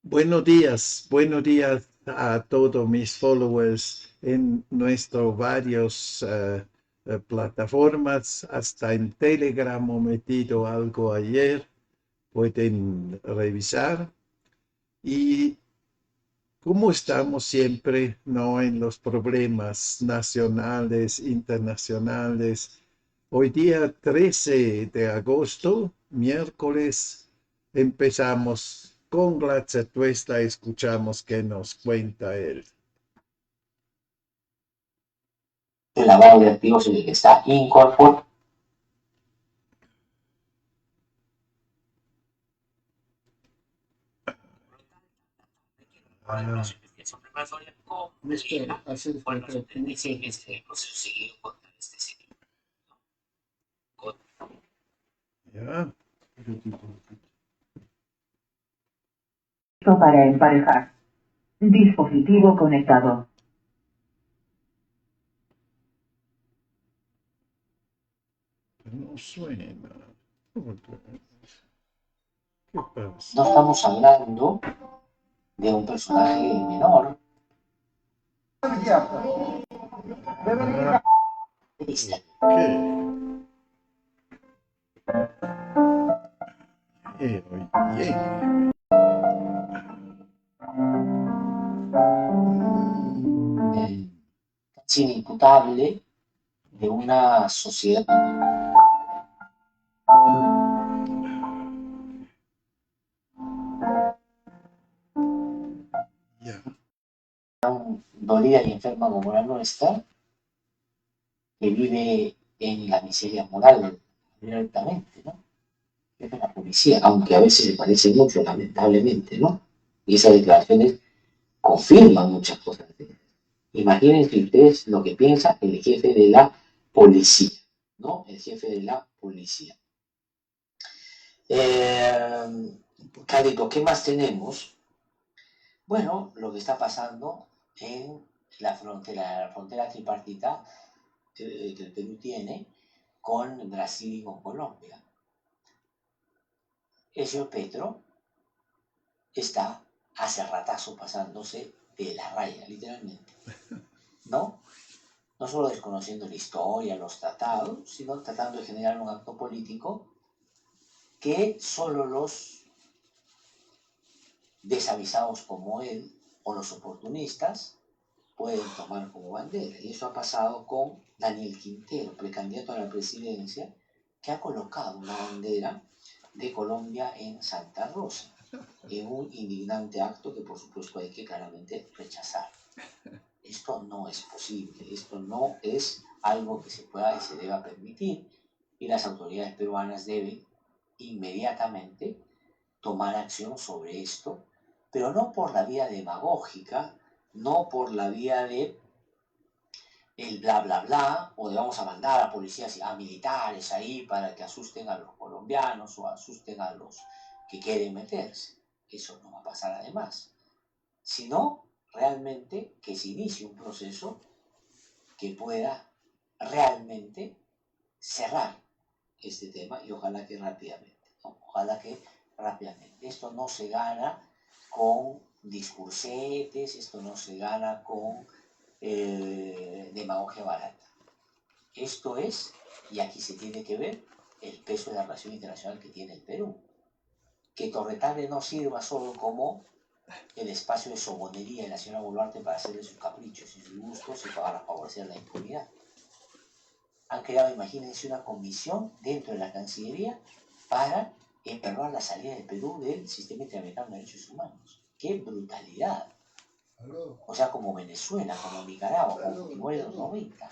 Buenos días a todos mis followers en nuestras varias plataformas. Hasta en Telegram he metido algo ayer, pueden revisar. Y como estamos siempre, ¿no? En los problemas nacionales, internacionales. Hoy día 13 de agosto, miércoles, empezamos con la Tuesta, escuchamos qué nos cuenta él. El lavado de activos en el que está incorporado. Ah, Néstor, acércate un poco. Ya. Para emparejar. Dispositivo conectado. No suena. ¿Qué pasa? No estamos hablando de un personaje menor. Ah, ok. Oye. Mm, Inimputable de una sociedad. ya. Dolida y enferma como la nuestra, que vive en la miseria moral directamente, ¿no? Es la policía, aunque a veces le parece mucho, lamentablemente, ¿no? Y esas declaraciones confirman muchas cosas. Imagínense ustedes lo que piensa el jefe de la policía, ¿no? El jefe de la policía. Carito, ¿qué más tenemos? Bueno, lo que está pasando en la frontera tripartita que el Perú tiene con Brasil y con Colombia. El señor Petro está hace ratazo pasándose de la raya, literalmente, ¿no? No solo desconociendo la historia, los tratados, sino tratando de generar un acto político que solo los desavisados como él o los oportunistas pueden tomar como bandera. Y eso ha pasado con Daniel Quintero, precandidato a la presidencia, que ha colocado una bandera de Colombia en Santa Rosa, en un indignante acto que por supuesto hay que claramente rechazar. Esto no es posible, esto no es algo que se pueda y se deba permitir, y las autoridades peruanas deben inmediatamente tomar acción sobre esto, pero no por la vía demagógica, no por la vía de el bla bla bla, o de vamos a mandar a policías y a militares ahí para que asusten a los colombianos o asusten a los que quieren meterse. Eso no va a pasar además, sino realmente que se inicie un proceso que pueda realmente cerrar este tema y ojalá que rápidamente, ¿no? Ojalá que rápidamente. Esto no se gana con discursetes, esto no se gana con demagogia barata. Esto es, y aquí se tiene que ver, el peso de la relación internacional que tiene el Perú. Que Torretale no sirva solo como el espacio de sobonería de la señora Boluarte para hacerle sus caprichos y sus gustos y para favorecer la impunidad. Han creado, imagínense, una comisión dentro de la Cancillería para evaluar la salida del Perú del sistema interamericano de derechos humanos. ¡Qué brutalidad! O sea, como Venezuela, como Nicaragua, como Timor en los 90.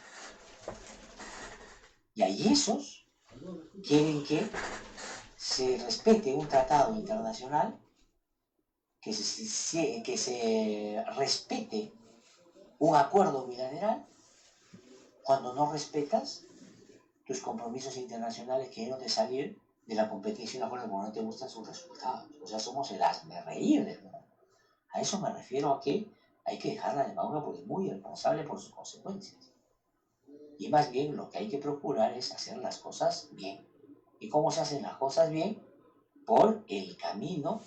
Y ahí esos quieren que se respete un tratado internacional, que se respete un acuerdo bilateral, cuando no respetas tus compromisos internacionales que deben de salir de la competencia y una cosa porque no te gustan sus resultados. O sea, somos el hazme reír del mundo. A eso me refiero, a que hay que dejar la demagogia porque es muy responsable por sus consecuencias. Y más bien lo que hay que procurar es hacer las cosas bien. ¿Y cómo se hacen las cosas bien? Por el camino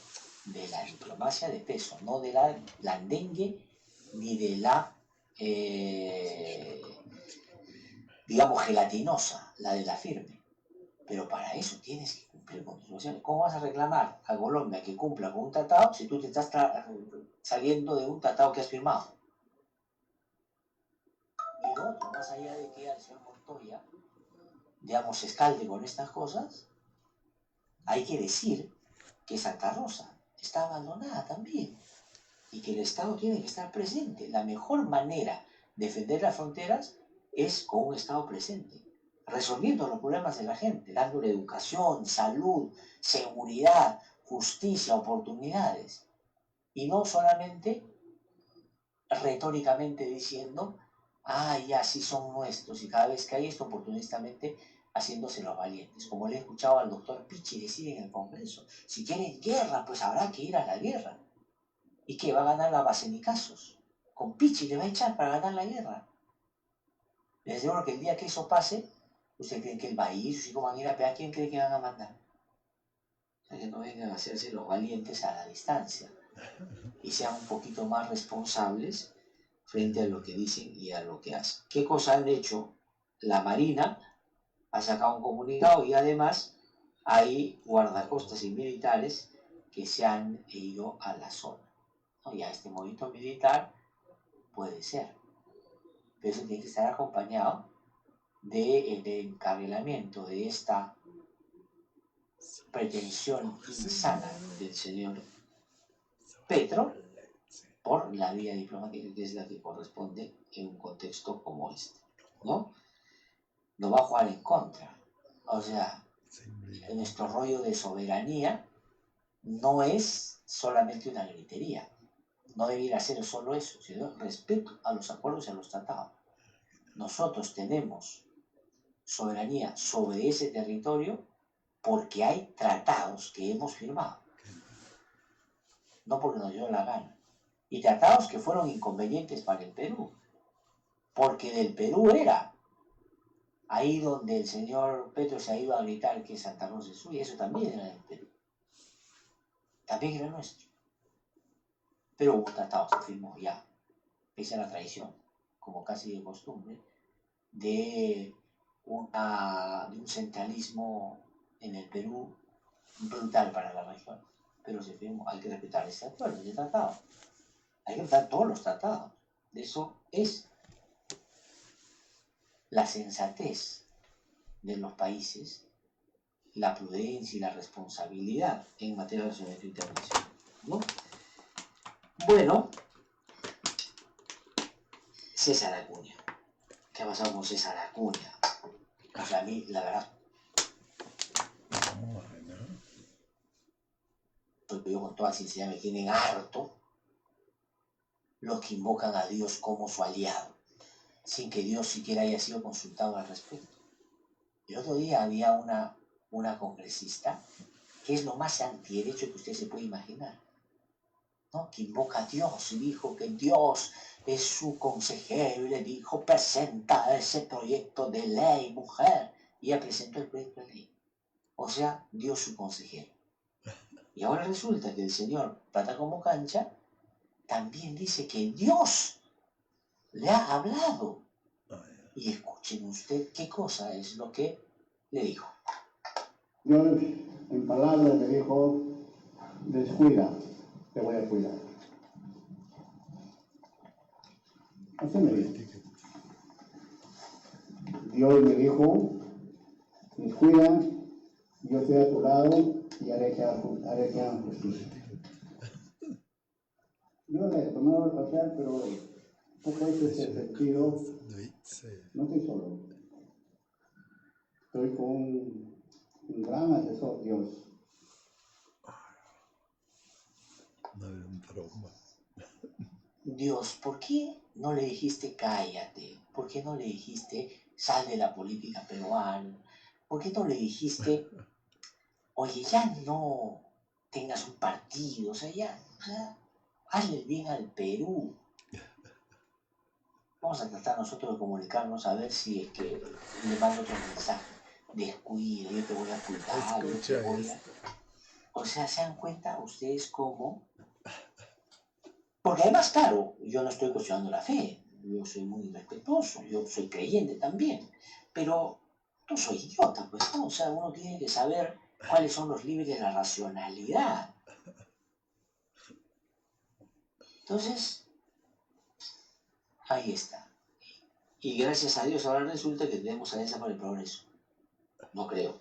de la diplomacia de peso, no de la blandengue ni de la, digamos, gelatinosa, la de la firme. Pero para eso tienes que cumplir con tus obligaciones. ¿Cómo vas a reclamar a Colombia que cumpla con un tratado si tú te estás saliendo de un tratado que has firmado? Y lo otro, más allá de que al señor Montoya, digamos, se escalde con estas cosas, hay que decir que Santa Rosa está abandonada también y que el Estado tiene que estar presente. La mejor manera de defender las fronteras es con un Estado presente, resolviendo los problemas de la gente, dándole educación, salud, seguridad, justicia, oportunidades, y no solamente retóricamente diciendo, ya sí son nuestros, y cada vez que hay esto oportunistamente haciéndose los valientes, como le he escuchado al doctor Pichi decir en el Congreso, si quieren guerra, pues habrá que ir a la guerra. ¿Y qué? ¿Va a ganar la base ni casos? Con Pichi le va a echar para ganar la guerra. Les aseguro que el día que eso pase, ¿ustedes creen que él va a ir? ¿Sus hijos van a ir a pegar? ¿Quién cree que van a mandar? O sea, que no vengan a hacerse los valientes a la distancia y sean un poquito más responsables frente a lo que dicen y a lo que hacen. ¿Qué cosa han hecho? La Marina ha sacado un comunicado y además hay guardacostas y militares que se han ido a la zona. Ya este movimiento militar puede ser, pero eso tiene que estar acompañado del encarrilamiento de esta pretensión insana del señor Petro por la vía diplomática, que es la que corresponde en un contexto como este, ¿no? Nos va a jugar en contra. O sea, nuestro rollo de soberanía no es solamente una gritería. No debiera ser solo eso, sino respeto a los acuerdos y a los tratados. Nosotros tenemos soberanía sobre ese territorio porque hay tratados que hemos firmado, no porque nos dio la gana. Y tratados que fueron inconvenientes para el Perú, porque del Perú era ahí donde el señor Petro se ha ido a gritar que Santa Rosa es suya, eso también era del Perú, también era nuestro. Pero hubo tratados que firmó ya, pese a la traición, como casi de costumbre, de un centralismo en el Perú brutal para la región. Pero se firmó, hay que respetar ese acuerdo, ese tratado. Hay que respetar todos los tratados. De eso es la sensatez de los países, la prudencia y la responsabilidad en materia de relacionamiento internacional, ¿no? Bueno, César Acuña. ¿Qué ha pasado con César Acuña? O sea, a mí, la verdad, porque yo con toda sinceridad me tienen harto los que invocan a Dios como su aliado, sin que Dios siquiera haya sido consultado al respecto. El otro día había una congresista que es lo más antiderecho que usted se puede imaginar, ¿no? Que invoca a Dios y dijo que Dios es su consejero y le dijo, presenta ese proyecto de ley, mujer, y ella presentó el proyecto de ley. O sea, Dios su consejero. Y ahora resulta que el señor Plata como Cancha también dice que Dios le ha hablado. Y escuchen usted qué cosa es lo que le dijo. Dios en palabras le dijo, descuida, te voy a cuidar. Así me dijo. Dios me dijo, descuida, yo estoy a tu lado y haré que hagan justicia. Yo le he tomado el pasar, pero poco es ese sentido. No estoy solo. Estoy con un gran asesor, Dios. Dios, ¿por qué no le dijiste cállate? ¿Por qué no le dijiste sal de la política peruana? ¿Por qué no le dijiste, oye, ya no tengas un partido, o sea, hazle el bien al Perú? Vamos a tratar nosotros de comunicarnos a ver si es que le mando otro mensaje. Descuida, yo te voy a cuidar, yo te voy a... O sea, ¿se dan cuenta ustedes cómo? Porque además, claro, yo no estoy cuestionando la fe, yo soy muy respetuoso, yo soy creyente también, pero no soy idiota, pues, ¿no? O sea, uno tiene que saber cuáles son los límites de la racionalidad. Entonces, ahí está. Y gracias a Dios ahora resulta que tenemos Alianza por el Progreso. No creo.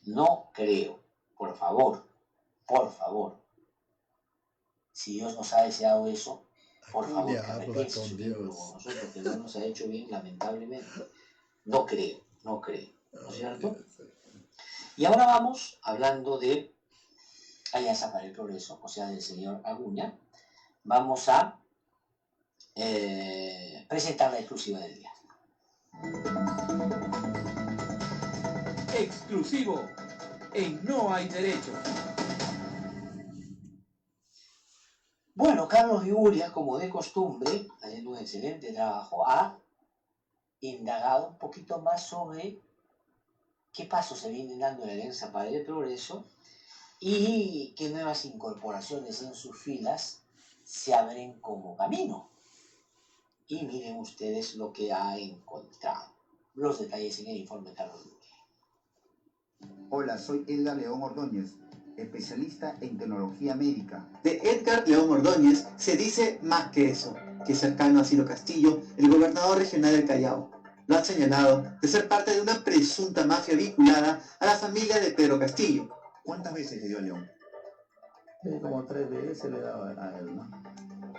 No creo. Por favor. Por favor. Si Dios nos ha deseado eso, por favor, que repiense su libro con nosotros, que no nos ha hecho bien, lamentablemente. No creo. ¿No es cierto? Y ahora vamos, hablando de Alianza para el Progreso, o sea, del señor Aguña, vamos a presentar la exclusiva del día. Exclusivo en No Hay Derecho. Bueno, Carlos Viuria, como de costumbre, haciendo un excelente trabajo, ha indagado un poquito más sobre qué pasos se vienen dando en la Alianza para el Progreso y qué nuevas incorporaciones en sus filas se abren como camino. Y miren ustedes lo que ha encontrado. Los detalles en el informe de Carlos Viuria. Hola, soy Edgar León Ordóñez, especialista en tecnología médica. De Edgar León Ordóñez se dice más que eso, que es cercano a Ciro Castillo, el gobernador regional del Callao. Lo han señalado de ser parte de una presunta mafia vinculada a la familia de Pedro Castillo. ¿Cuántas veces le dio a León? Como 3 veces le daba a él, ¿no?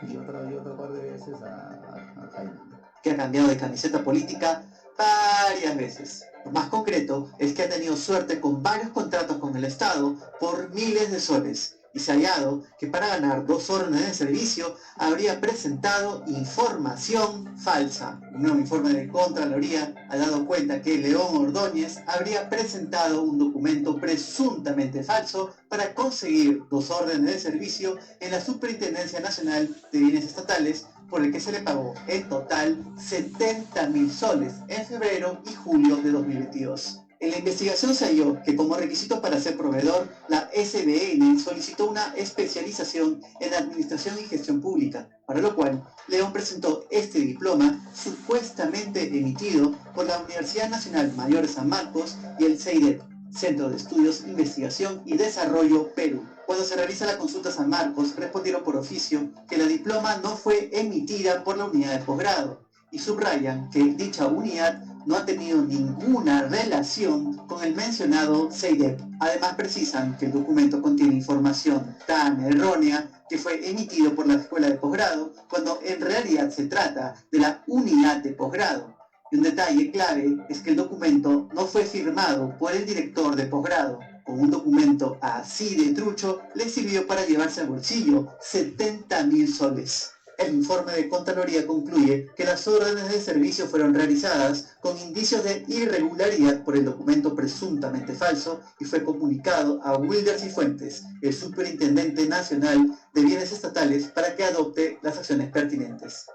Y otra par de veces a Jaime. Que ha cambiado de camiseta política varias veces. Lo más concreto es que ha tenido suerte con varios contratos con el Estado por miles de soles y se ha hallado que para ganar 2 órdenes de servicio habría presentado información falsa. Un nuevo informe de Contraloría ha dado cuenta que León Ordóñez habría presentado un documento presuntamente falso para conseguir 2 órdenes de servicio en la Superintendencia Nacional de Bienes Estatales, por el que se le pagó en total 70.000 soles en febrero y julio de 2022. En la investigación se halló que como requisito para ser proveedor, la SBN solicitó una especialización en Administración y Gestión Pública, para lo cual León presentó este diploma supuestamente emitido por la Universidad Nacional Mayor de San Marcos y el CEIDEP, Centro de Estudios, Investigación y Desarrollo Perú. Cuando se realiza la consulta a San Marcos, respondieron por oficio que la diploma no fue emitida por la unidad de posgrado y subrayan que dicha unidad no ha tenido ninguna relación con el mencionado CEIDEP. Además precisan que el documento contiene información tan errónea que fue emitido por la escuela de posgrado, cuando en realidad se trata de la unidad de posgrado. Y un detalle clave es que el documento no fue firmado por el director de posgrado. Con un documento así de trucho, le sirvió para llevarse al bolsillo 70.000 soles. El informe de Contraloría concluye que las órdenes de servicio fueron realizadas con indicios de irregularidad por el documento presuntamente falso y fue comunicado a Wilder Cifuentes, el Superintendente Nacional de Bienes Estatales, para que adopte las acciones pertinentes.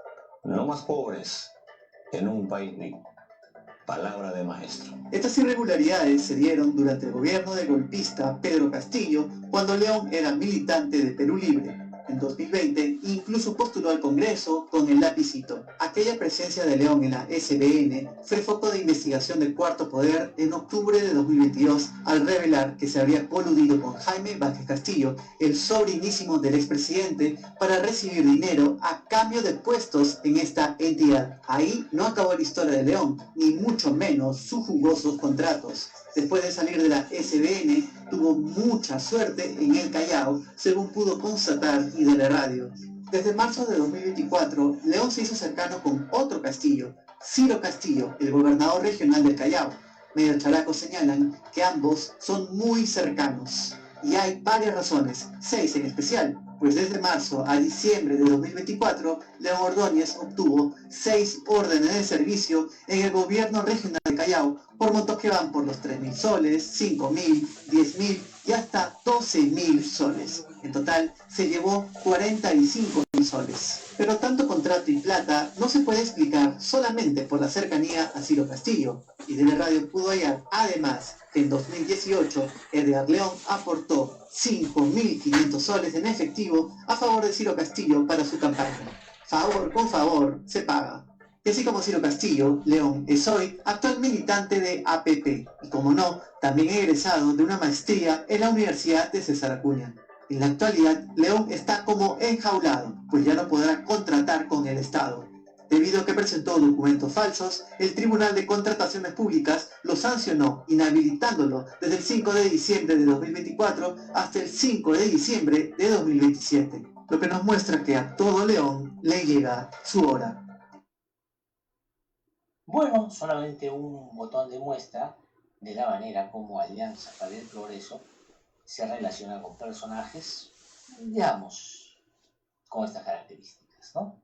No más pobres en un país rico. Palabra de maestro. Estas irregularidades se dieron durante el gobierno del golpista Pedro Castillo, cuando León era militante de Perú Libre. En 2020 incluso postuló al Congreso con el lapicito. Aquella presencia de León en la SBN fue foco de investigación del Cuarto Poder en octubre de 2022 al revelar que se habría coludido con Jaime Vázquez Castillo, el sobrinísimo del expresidente, para recibir dinero a cambio de puestos en esta entidad. Ahí no acabó la historia de León, ni mucho menos sus jugosos contratos. Después de salir de la SBN, tuvo mucha suerte en el Callao, según pudo constatar y de la radio. Desde marzo de 2024, León se hizo cercano con otro Castillo, Ciro Castillo, el gobernador regional del Callao. Medios characos señalan que ambos son muy cercanos. Y hay varias razones, 6 en especial, pues desde marzo a diciembre de 2024, León Ordóñez obtuvo 6 órdenes de servicio en el gobierno regional de Callao, por montos que van por los 3.000 soles, 5.000, 10.000 y hasta 12.000 soles. En total, se llevó 45.000 soles. Pero tanto contrato y plata no se puede explicar solamente por la cercanía a Ciro Castillo. Y de la radio pudo hallar, además, que en 2018 Edgar León aportó 5.500 soles en efectivo a favor de Ciro Castillo para su campaña. Favor con favor se paga. Y así como Ciro Castillo, León es hoy actual militante de APP y, como no, también egresado de una maestría en la Universidad de César Acuña. En la actualidad, León está como enjaulado, pues ya no podrá contratar con el Estado. Debido a que presentó documentos falsos, el Tribunal de Contrataciones Públicas lo sancionó, inhabilitándolo desde el 5 de diciembre de 2024 hasta el 5 de diciembre de 2027, lo que nos muestra que a todo León le llega su hora. Bueno, solamente un botón de muestra de la manera como Alianza para el Progreso se relaciona con personajes, digamos, con estas características, ¿no?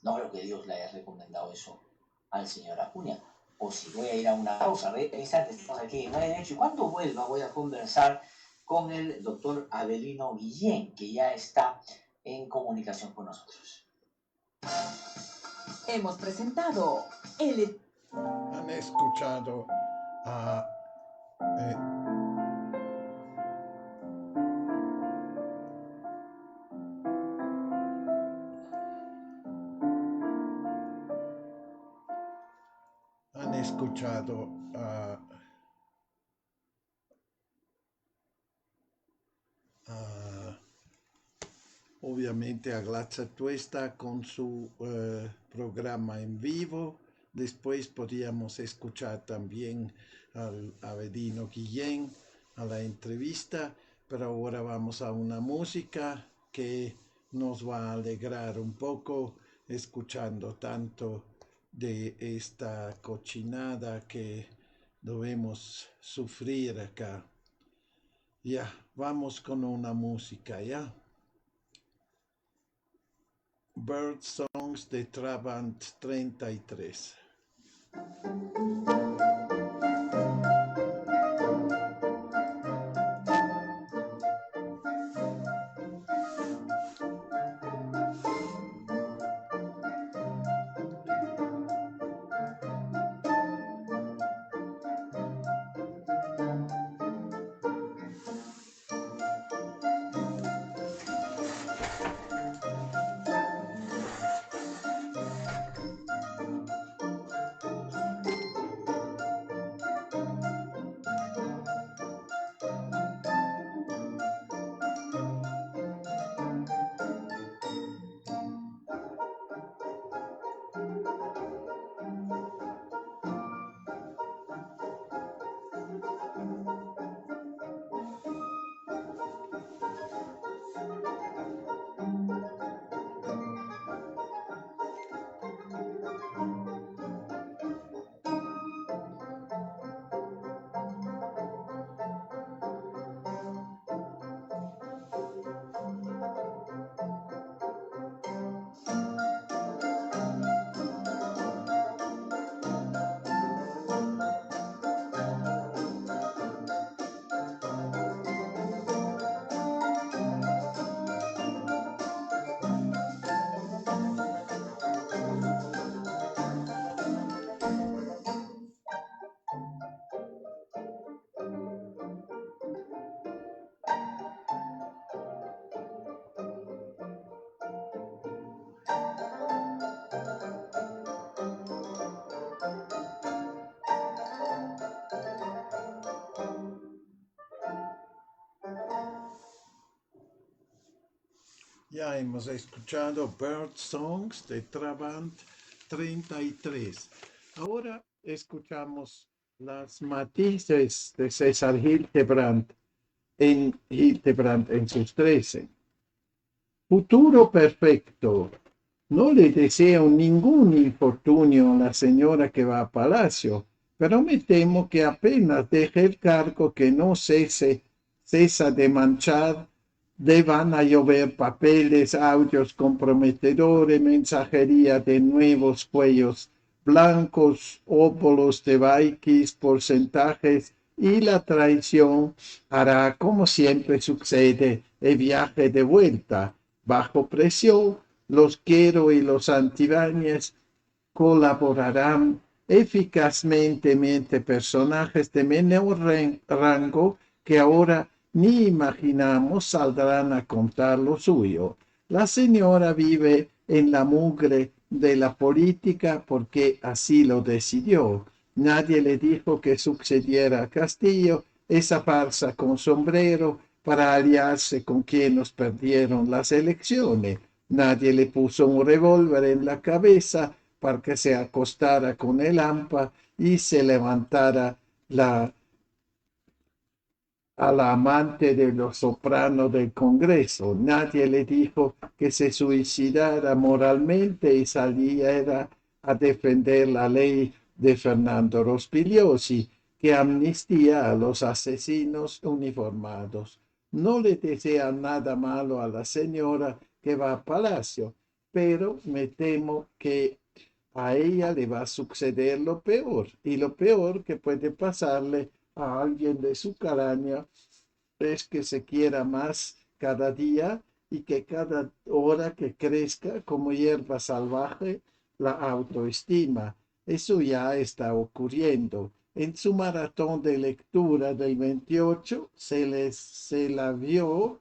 No creo que Dios le haya recomendado eso al señor Acuña. O si voy a ir a una pausa, estamos aquí en Derecho, y cuando vuelva voy a conversar con el doctor Avelino Guillén, que ya está en comunicación con nosotros. Hemos presentado el... Han escuchado a... han escuchado obviamente a Glatza Tuesta con su programa en vivo. Después podríamos escuchar también al Avelino Guillén a la entrevista, pero ahora vamos a una música que nos va a alegrar un poco escuchando tanto de esta cochinada que debemos sufrir acá. Ya, vamos con una música, ¿ya? Bird Songs de Trabant 33. Ya hemos escuchado Bird Songs de Trabant 33. Ahora escuchamos las matices de César Hildebrand en sus 13. Futuro perfecto. No le deseo ningún infortunio a la señora que va a Palacio, pero me temo que apenas deje el cargo que no cesa de manchar. Van a llover papeles, audios comprometedores, mensajería de nuevos cuellos blancos, óvulos de Baikis, porcentajes y la traición hará, como siempre sucede, el viaje de vuelta. Bajo presión, los Quero y los Antibáñez colaborarán eficazmente entre personajes de menor rango que ahora ni imaginamos saldrán a contar lo suyo. La señora vive en la mugre de la política porque así lo decidió. Nadie le dijo que sucediera a Castillo esa farsa con sombrero para aliarse con quienes perdieron las elecciones. Nadie le puso un revólver en la cabeza para que se acostara con el hampa y se levantara a la amante de los sopranos del Congreso. Nadie le dijo que se suicidara moralmente y saliera a defender la ley de Fernando Rospigliosi, que amnistía a los asesinos uniformados. No le desea nada malo a la señora que va a Palacio, pero me temo que a ella le va a suceder lo peor, y lo peor que puede pasarle a alguien de su calaña es que se quiera más cada día y que cada hora que crezca como hierba salvaje la autoestima. Eso ya está ocurriendo. En su maratón de lectura del 28 se la vio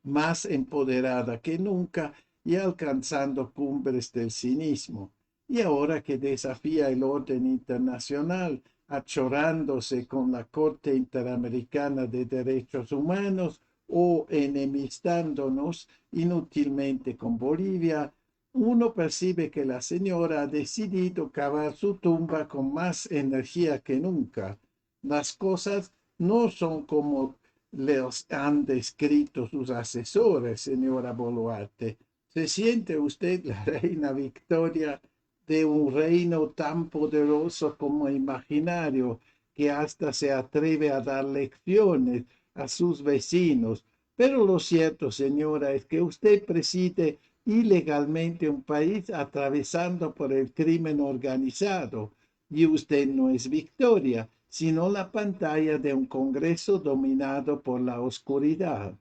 más empoderada que nunca y alcanzando cumbres del cinismo. Y ahora que desafía el orden internacional, achorándose con la Corte Interamericana de Derechos Humanos o enemistándonos inútilmente con Bolivia, uno percibe que la señora ha decidido cavar su tumba con más energía que nunca. Las cosas no son como les han descrito sus asesores, señora Boluarte. ¿Se siente usted la reina Victoria de un reino tan poderoso como imaginario que hasta se atreve a dar lecciones a sus vecinos? Pero lo cierto, señora, es que usted preside ilegalmente un país atravesando por el crimen organizado y usted no es Victoria, sino la pantalla de un Congreso dominado por la oscuridad.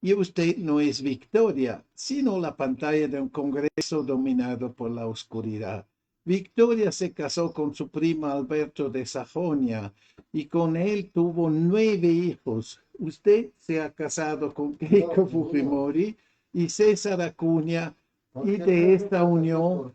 Y usted no es Victoria, sino la pantalla de un Congreso dominado por la oscuridad. Victoria se casó con su primo Alberto de Sajonia y con él tuvo 9 hijos. Usted se ha casado con Keiko Fujimori y César Acuña, y de esta unión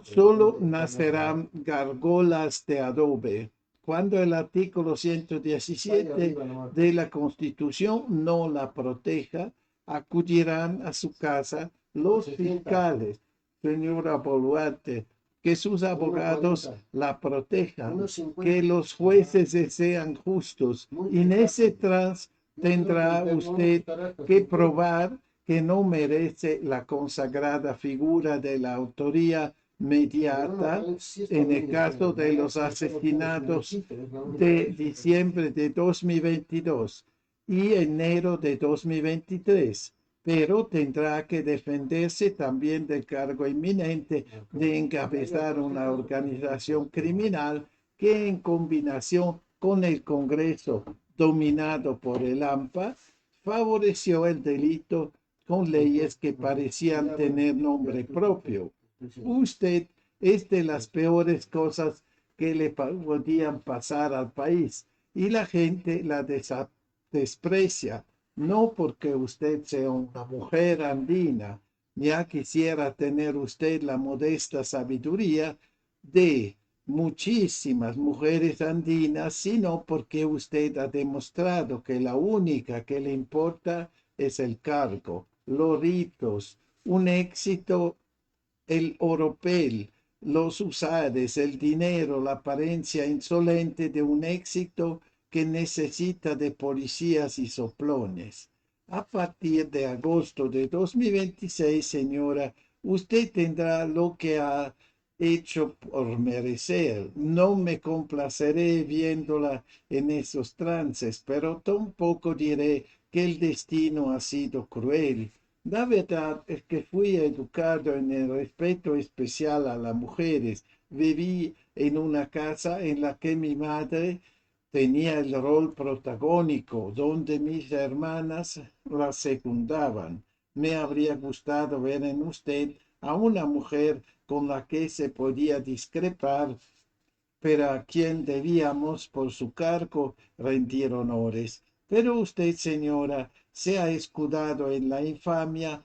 solo nacerán gárgolas de adobe. Cuando el artículo 117 de la Constitución no la proteja, acudirán a su casa los fiscales, señora Boluarte, que sus abogados la protejan, que los jueces sean justos. Y en ese trance tendrá usted que probar que no merece la consagrada figura de la autoría mediata en el caso de los asesinatos de diciembre de 2022 y enero de 2023, pero tendrá que defenderse también del cargo inminente de encabezar una organización criminal que en combinación con el Congreso dominado por el AMPA favoreció el delito con leyes que parecían tener nombre propio. Usted es de las peores cosas que le podían pasar al país y la gente la desprecia, no porque usted sea una mujer andina, ya quisiera tener usted la modesta sabiduría de muchísimas mujeres andinas, sino porque usted ha demostrado que la única que le importa es el cargo, los ritos, un éxito, el oropel, los usares, el dinero, la apariencia insolente de un éxito que necesita de policías y soplones. A partir de agosto de 2026, señora, usted tendrá lo que ha hecho por merecer. No me complaceré viéndola en esos trances, pero tampoco diré que el destino ha sido cruel. La verdad es que fui educado en el respeto especial a las mujeres, viví en una casa en la que mi madre tenía el rol protagónico, donde mis hermanas la secundaban. Me habría gustado ver en usted a una mujer con la que se podía discrepar, pero a quien debíamos por su cargo rendir honores. Pero usted, señora, se ha escudado en la infamia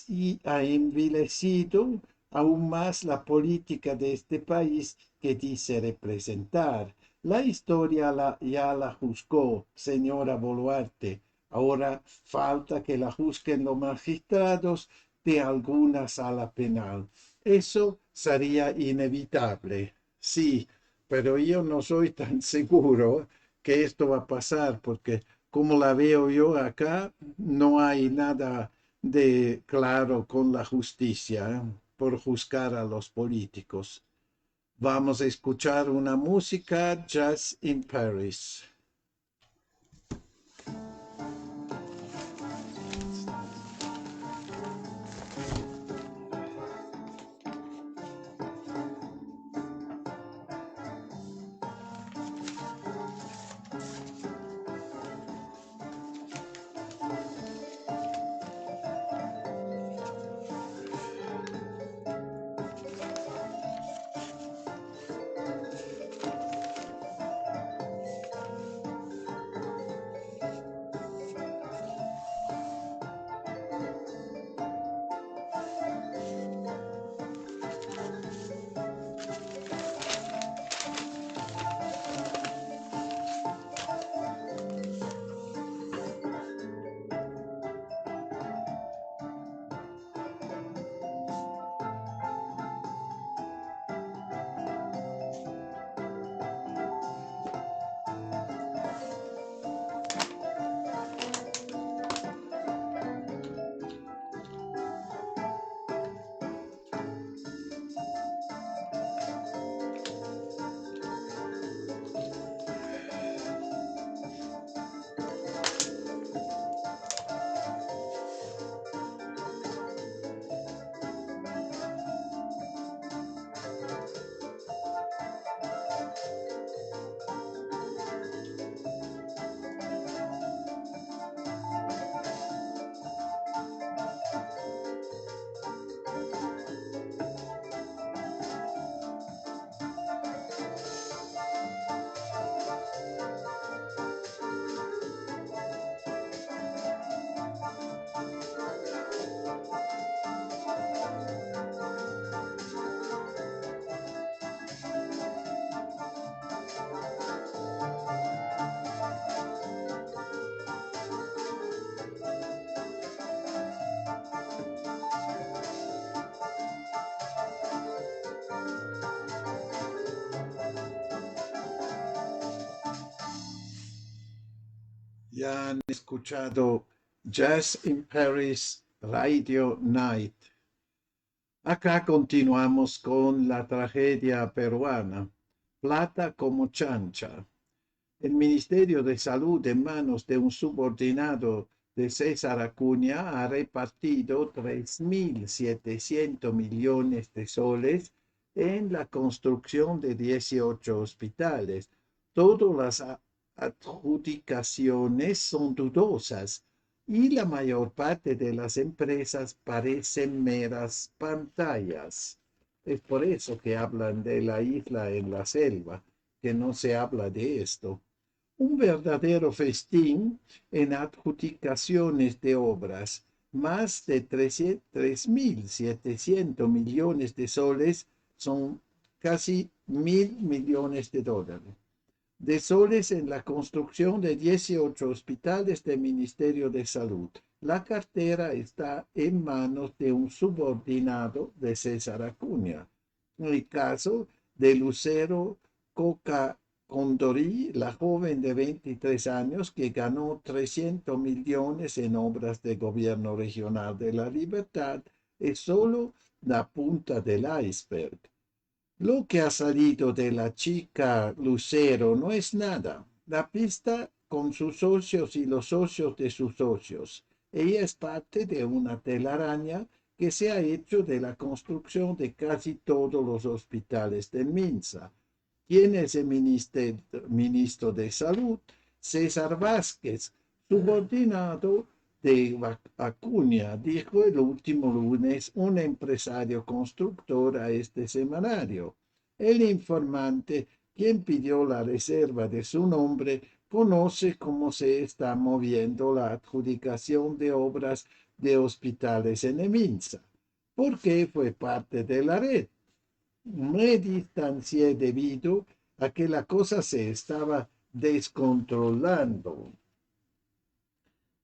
y ha envilecido aún más la política de este país que dice representar. La historia ya la juzgó, señora Boluarte. Ahora falta que la juzguen los magistrados de alguna sala penal. Eso sería inevitable. Sí, pero yo no soy tan seguro que esto va a pasar, porque como la veo yo acá, no hay nada de claro con la justicia, por juzgar a los políticos. Vamos a escuchar una música, Jazz in Paris. Ya han escuchado Jazz in Paris Radio Night. Acá continuamos con la tragedia peruana, plata como chancha. El Ministerio de Salud, en manos de un subordinado de César Acuña, ha repartido 3.700 millones de soles en la construcción de 18 hospitales. Todas las adjudicaciones son dudosas y la mayor parte de las empresas parecen meras pantallas. Es por eso que hablan de la isla en la selva, que no se habla de esto. Un verdadero festín en adjudicaciones de obras. Más de 3.700 millones de soles son casi 1.000 millones de dólares. De soles en la construcción de 18 hospitales del Ministerio de Salud. La cartera está en manos de un subordinado de César Acuña. En el caso de Lucero Coca Condorí, la joven de 23 años que ganó 300 millones en obras de gobierno regional de La Libertad, es solo la punta del iceberg. Lo que ha salido de la chica Lucero no es nada. La pista con sus socios y los socios de sus socios. Ella es parte de una telaraña que se ha hecho de la construcción de casi todos los hospitales del MINSA. ¿Quién es el ministro de Salud? César Vázquez, subordinado de Acuña, dijo el último lunes un empresario constructor a este semanario. El informante, quien pidió la reserva de su nombre, conoce cómo se está moviendo la adjudicación de obras de hospitales en el MINSA, porque fue parte de la red. Me distancié debido a que la cosa se estaba descontrolando.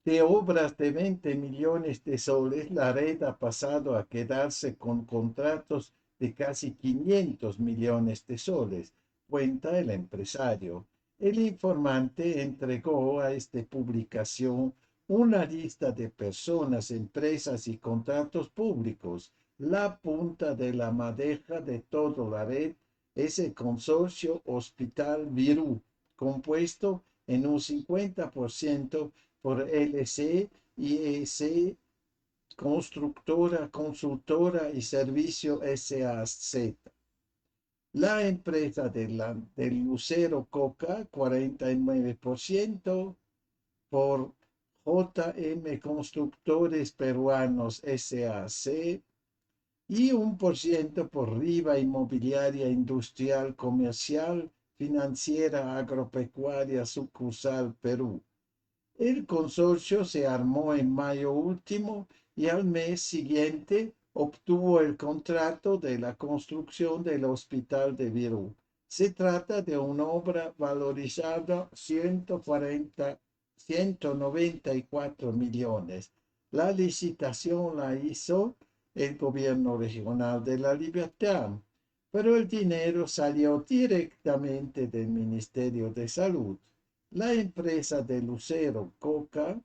De obras de 20 millones de soles, la red ha pasado a quedarse con contratos de casi 500 millones de soles, cuenta el empresario. El informante entregó a esta publicación una lista de personas, empresas y contratos públicos. La punta de la madeja de toda la red es el consorcio Hospital Virú, compuesto en un 50% por LC, IEC, constructora, consultora y servicio SAZ. La empresa del Lucero Coca, 49%, por JM Constructores Peruanos SAC, y 1% por Riva Inmobiliaria Industrial Comercial Financiera Agropecuaria Sucursal Perú. El consorcio se armó en mayo último y al mes siguiente obtuvo el contrato de la construcción del Hospital de Virú. Se trata de una obra valorizada 194 millones. La licitación la hizo el gobierno regional de La Libertad, pero el dinero salió directamente del Ministerio de Salud. La empresa de Lucero Coca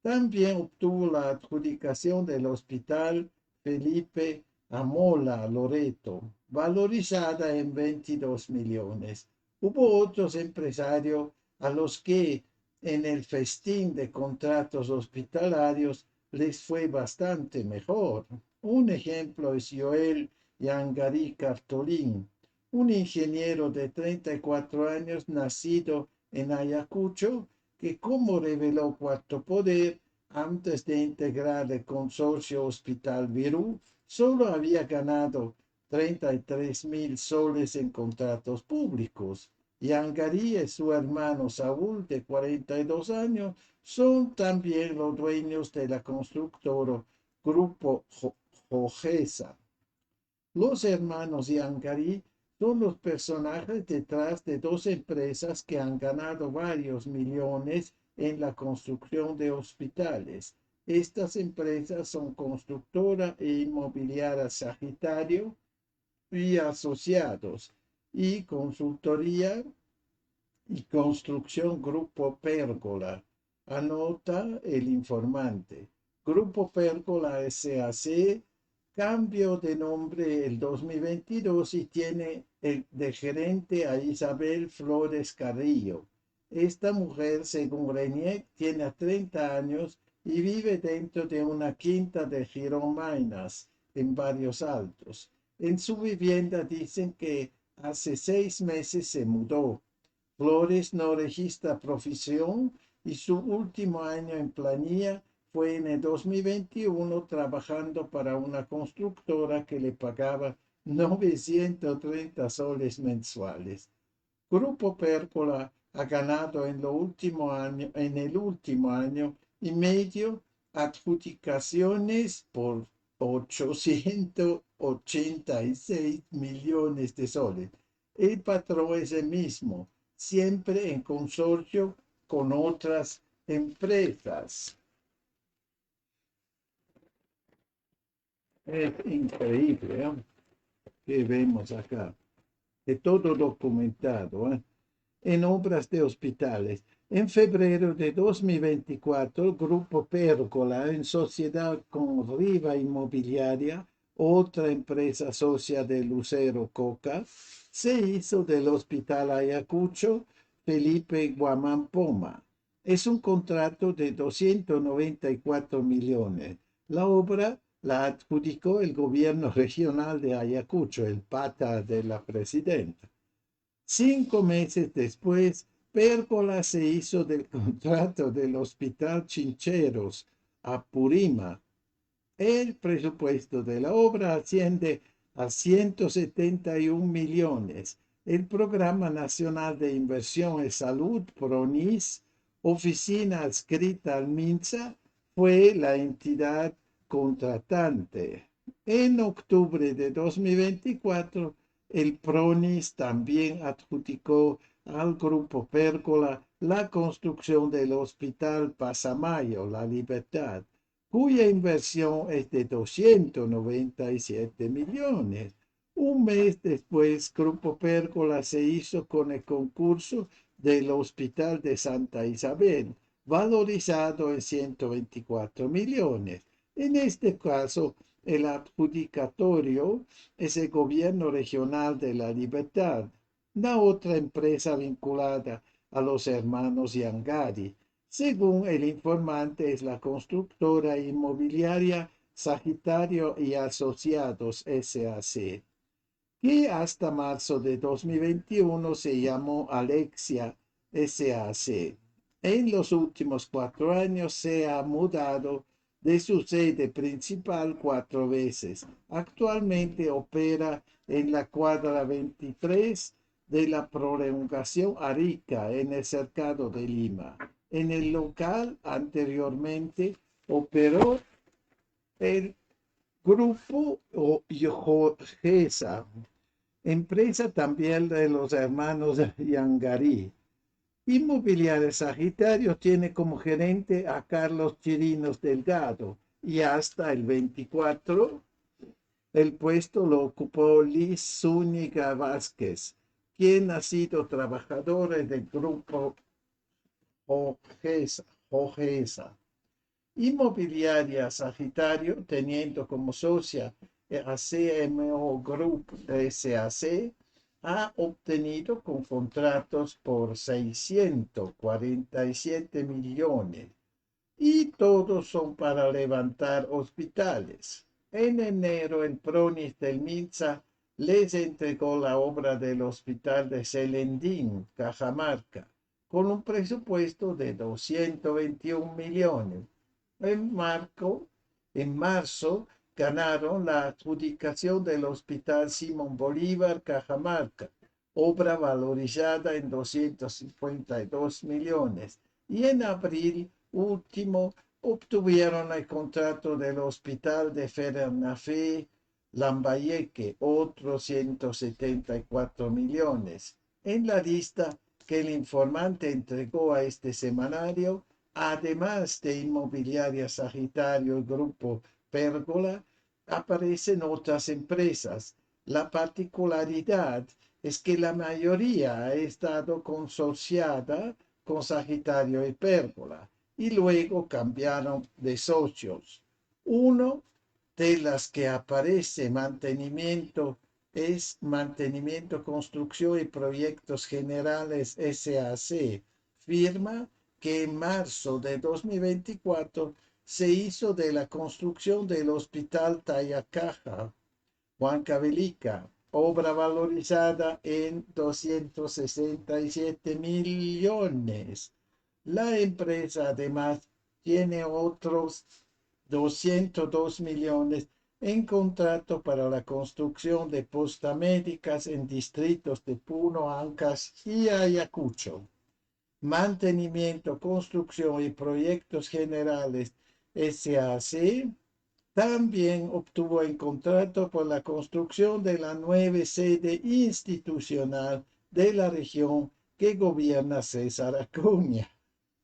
también obtuvo la adjudicación del Hospital Felipe Amola Loreto, valorizada en 22 millones. Hubo otros empresarios a los que en el festín de contratos hospitalarios les fue bastante mejor. Un ejemplo es Joel Yangarí Cartolín, un ingeniero de 34 años nacido en Ayacucho, que como reveló Cuarto Poder, antes de integrar el consorcio Hospital Virú, solo había ganado 33,000 soles en contratos públicos. Yangarí y su hermano Saúl, de 42 años, son también los dueños de la constructora Grupo Jogesa. Los hermanos Yangarí son los personajes detrás de dos empresas que han ganado varios millones en la construcción de hospitales. Estas empresas son Constructora e Inmobiliaria Sagitario y Asociados, y Consultoría y Construcción Grupo Pérgola. Anota el informante. Grupo Pérgola SAC cambio de nombre el 2022 y tiene de gerente a Isabel Flores Carrillo. Esta mujer, según Reniec, tiene 30 años y vive dentro de una quinta de Girón Mainas, en Barrios Altos. En su vivienda dicen que hace 6 meses se mudó. Flores no registra profesión y su último año en planilla fue en el 2021 trabajando para una constructora que le pagaba 930 soles mensuales. Grupo Pérgola ha ganado en el último año y medio adjudicaciones por 886 millones de soles. El patrón es el mismo, siempre en consorcio con otras empresas. Es increíble, ¿eh? Que vemos acá, de todo documentado, ¿eh? En obras de hospitales. En febrero de 2024, el Grupo Pérgola, en sociedad con Riva Inmobiliaria, otra empresa socia de Lucero Coca, se hizo del Hospital Ayacucho Felipe Guamampoma. Es un contrato de 294 millones. La obra la adjudicó el gobierno regional de Ayacucho, el pata de la presidenta. 5 meses después, Pérgola se hizo del contrato del Hospital Chincheros a Purima. El presupuesto de la obra asciende a 171 millones. El Programa Nacional de Inversión en Salud, PRONIS, oficina adscrita al MINSA, fue la entidad contratante. En octubre de 2024, el PRONIS también adjudicó al Grupo Pérgola la construcción del Hospital Pasamayo, La Libertad, cuya inversión es de 297 millones. Un mes después, Grupo Pérgola se hizo con el concurso del Hospital de Santa Isabel, valorizado en 124 millones. En este caso, el adjudicatorio es el Gobierno Regional de La Libertad, la otra empresa vinculada a los hermanos Yangari. Según el informante, es la constructora inmobiliaria Sagitario y Asociados S.A.C., que hasta marzo de 2021 se llamó Alexia S.A.C. En los últimos 4 años se ha mudado de su sede principal 4 veces. Actualmente opera en la cuadra 23 de la prolongación Arica, en el cercado de Lima. En el local anteriormente operó el Grupo Yojesa, empresa también de los hermanos Yangarí. Inmobiliaria Sagitario tiene como gerente a Carlos Chirinos Delgado y hasta el 24 el puesto lo ocupó Liz Zúñiga Vázquez, quien ha sido trabajadora del Grupo Jojesa. Inmobiliaria Sagitario, teniendo como socia a CMO Group SAC, ha obtenido con contratos por 647 millones y todos son para levantar hospitales. En enero, el PRONIS del MINSA les entregó la obra del hospital de Celendín, Cajamarca, con un presupuesto de 221 millones. En marzo, ganaron la adjudicación del Hospital Simón Bolívar, Cajamarca, obra valorizada en 252 millones. Y en abril último obtuvieron el contrato del Hospital de Fernafé, Lambayeque, otros 174 millones. En la lista que el informante entregó a este semanario, además de Inmobiliaria Sagitario y Grupo Pérgola, aparecen otras empresas. La particularidad es que la mayoría ha estado consorciada con Sagitario y Pérgola y luego cambiaron de socios. Uno de las que aparece mantenimiento es Mantenimiento, Construcción y Proyectos Generales SAC, firma que en marzo de 2024 se hizo de la construcción del Hospital Tayacaja, Huancavelica, obra valorizada en 267 millones. La empresa además tiene otros 202 millones en contrato para la construcción de postamédicas en distritos de Puno, Ancash y Ayacucho. Mantenimiento, Construcción y Proyectos Generales SAC también obtuvo el contrato por la construcción de la nueva sede institucional de la región que gobierna César Acuña.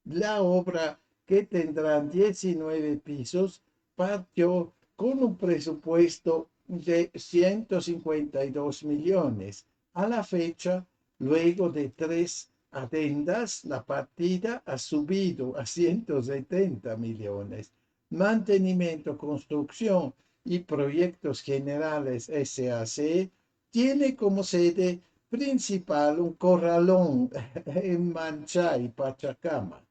La obra, que tendrá 19 pisos, partió con un presupuesto de 152 millones. A la fecha, luego de 3 adendas, la partida ha subido a 170 millones. Mantenimiento, Construcción y Proyectos Generales SAC tiene como sede principal un corralón en Manchay, Pachacama,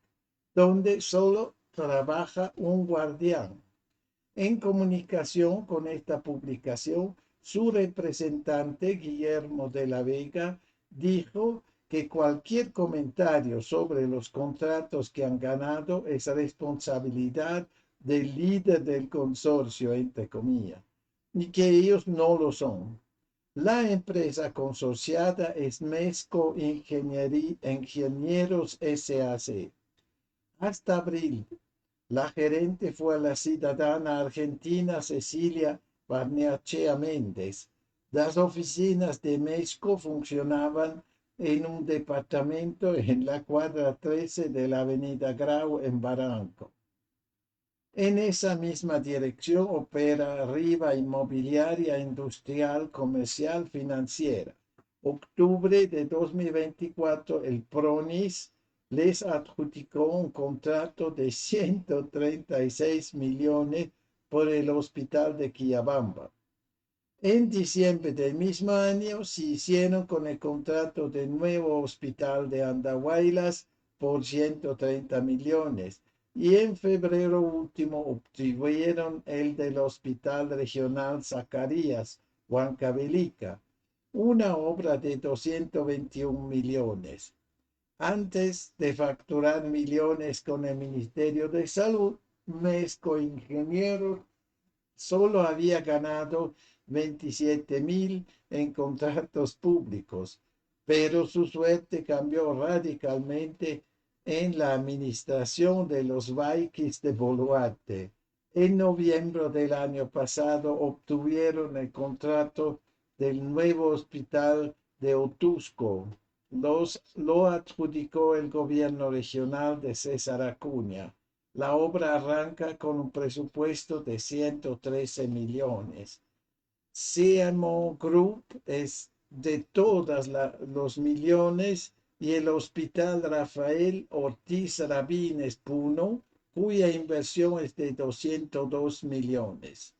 donde solo trabaja un guardián. En comunicación con esta publicación, su representante, Guillermo de la Vega, dijo que cualquier comentario sobre los contratos que han ganado es responsabilidad del líder del consorcio, entre comillas, y que ellos no lo son. La empresa consorciada es Mesco Ingenieros SAC. Hasta abril, la gerente fue la ciudadana argentina Cecilia Barnechea Méndez. Las oficinas de Mesco funcionaban en un departamento en la cuadra 13 de la avenida Grau en Barranco. En esa misma dirección opera Riva Inmobiliaria Industrial Comercial Financiera. Octubre de 2024, el PRONIS les adjudicó un contrato de 136 millones por el hospital de Quillabamba. En diciembre del mismo año se hicieron con el contrato del nuevo hospital de Andahuaylas por 130 millones y en febrero último obtuvieron el del Hospital Regional Zacarías, Huancavelica, una obra de 221 millones. Antes de facturar millones con el Ministerio de Salud, Mesco Ingenieros solo había ganado 27.000 en contratos públicos, pero su suerte cambió radicalmente en la administración de los Vikings de Boluarte. En noviembre del año pasado obtuvieron el contrato del nuevo hospital de Otusco. Lo adjudicó el gobierno regional de César Acuña. La obra arranca con un presupuesto de 113 millones. CMO Group es de todos los millones y el Hospital Rafael Ortiz Rabines Puno, cuya inversión es de 202 millones.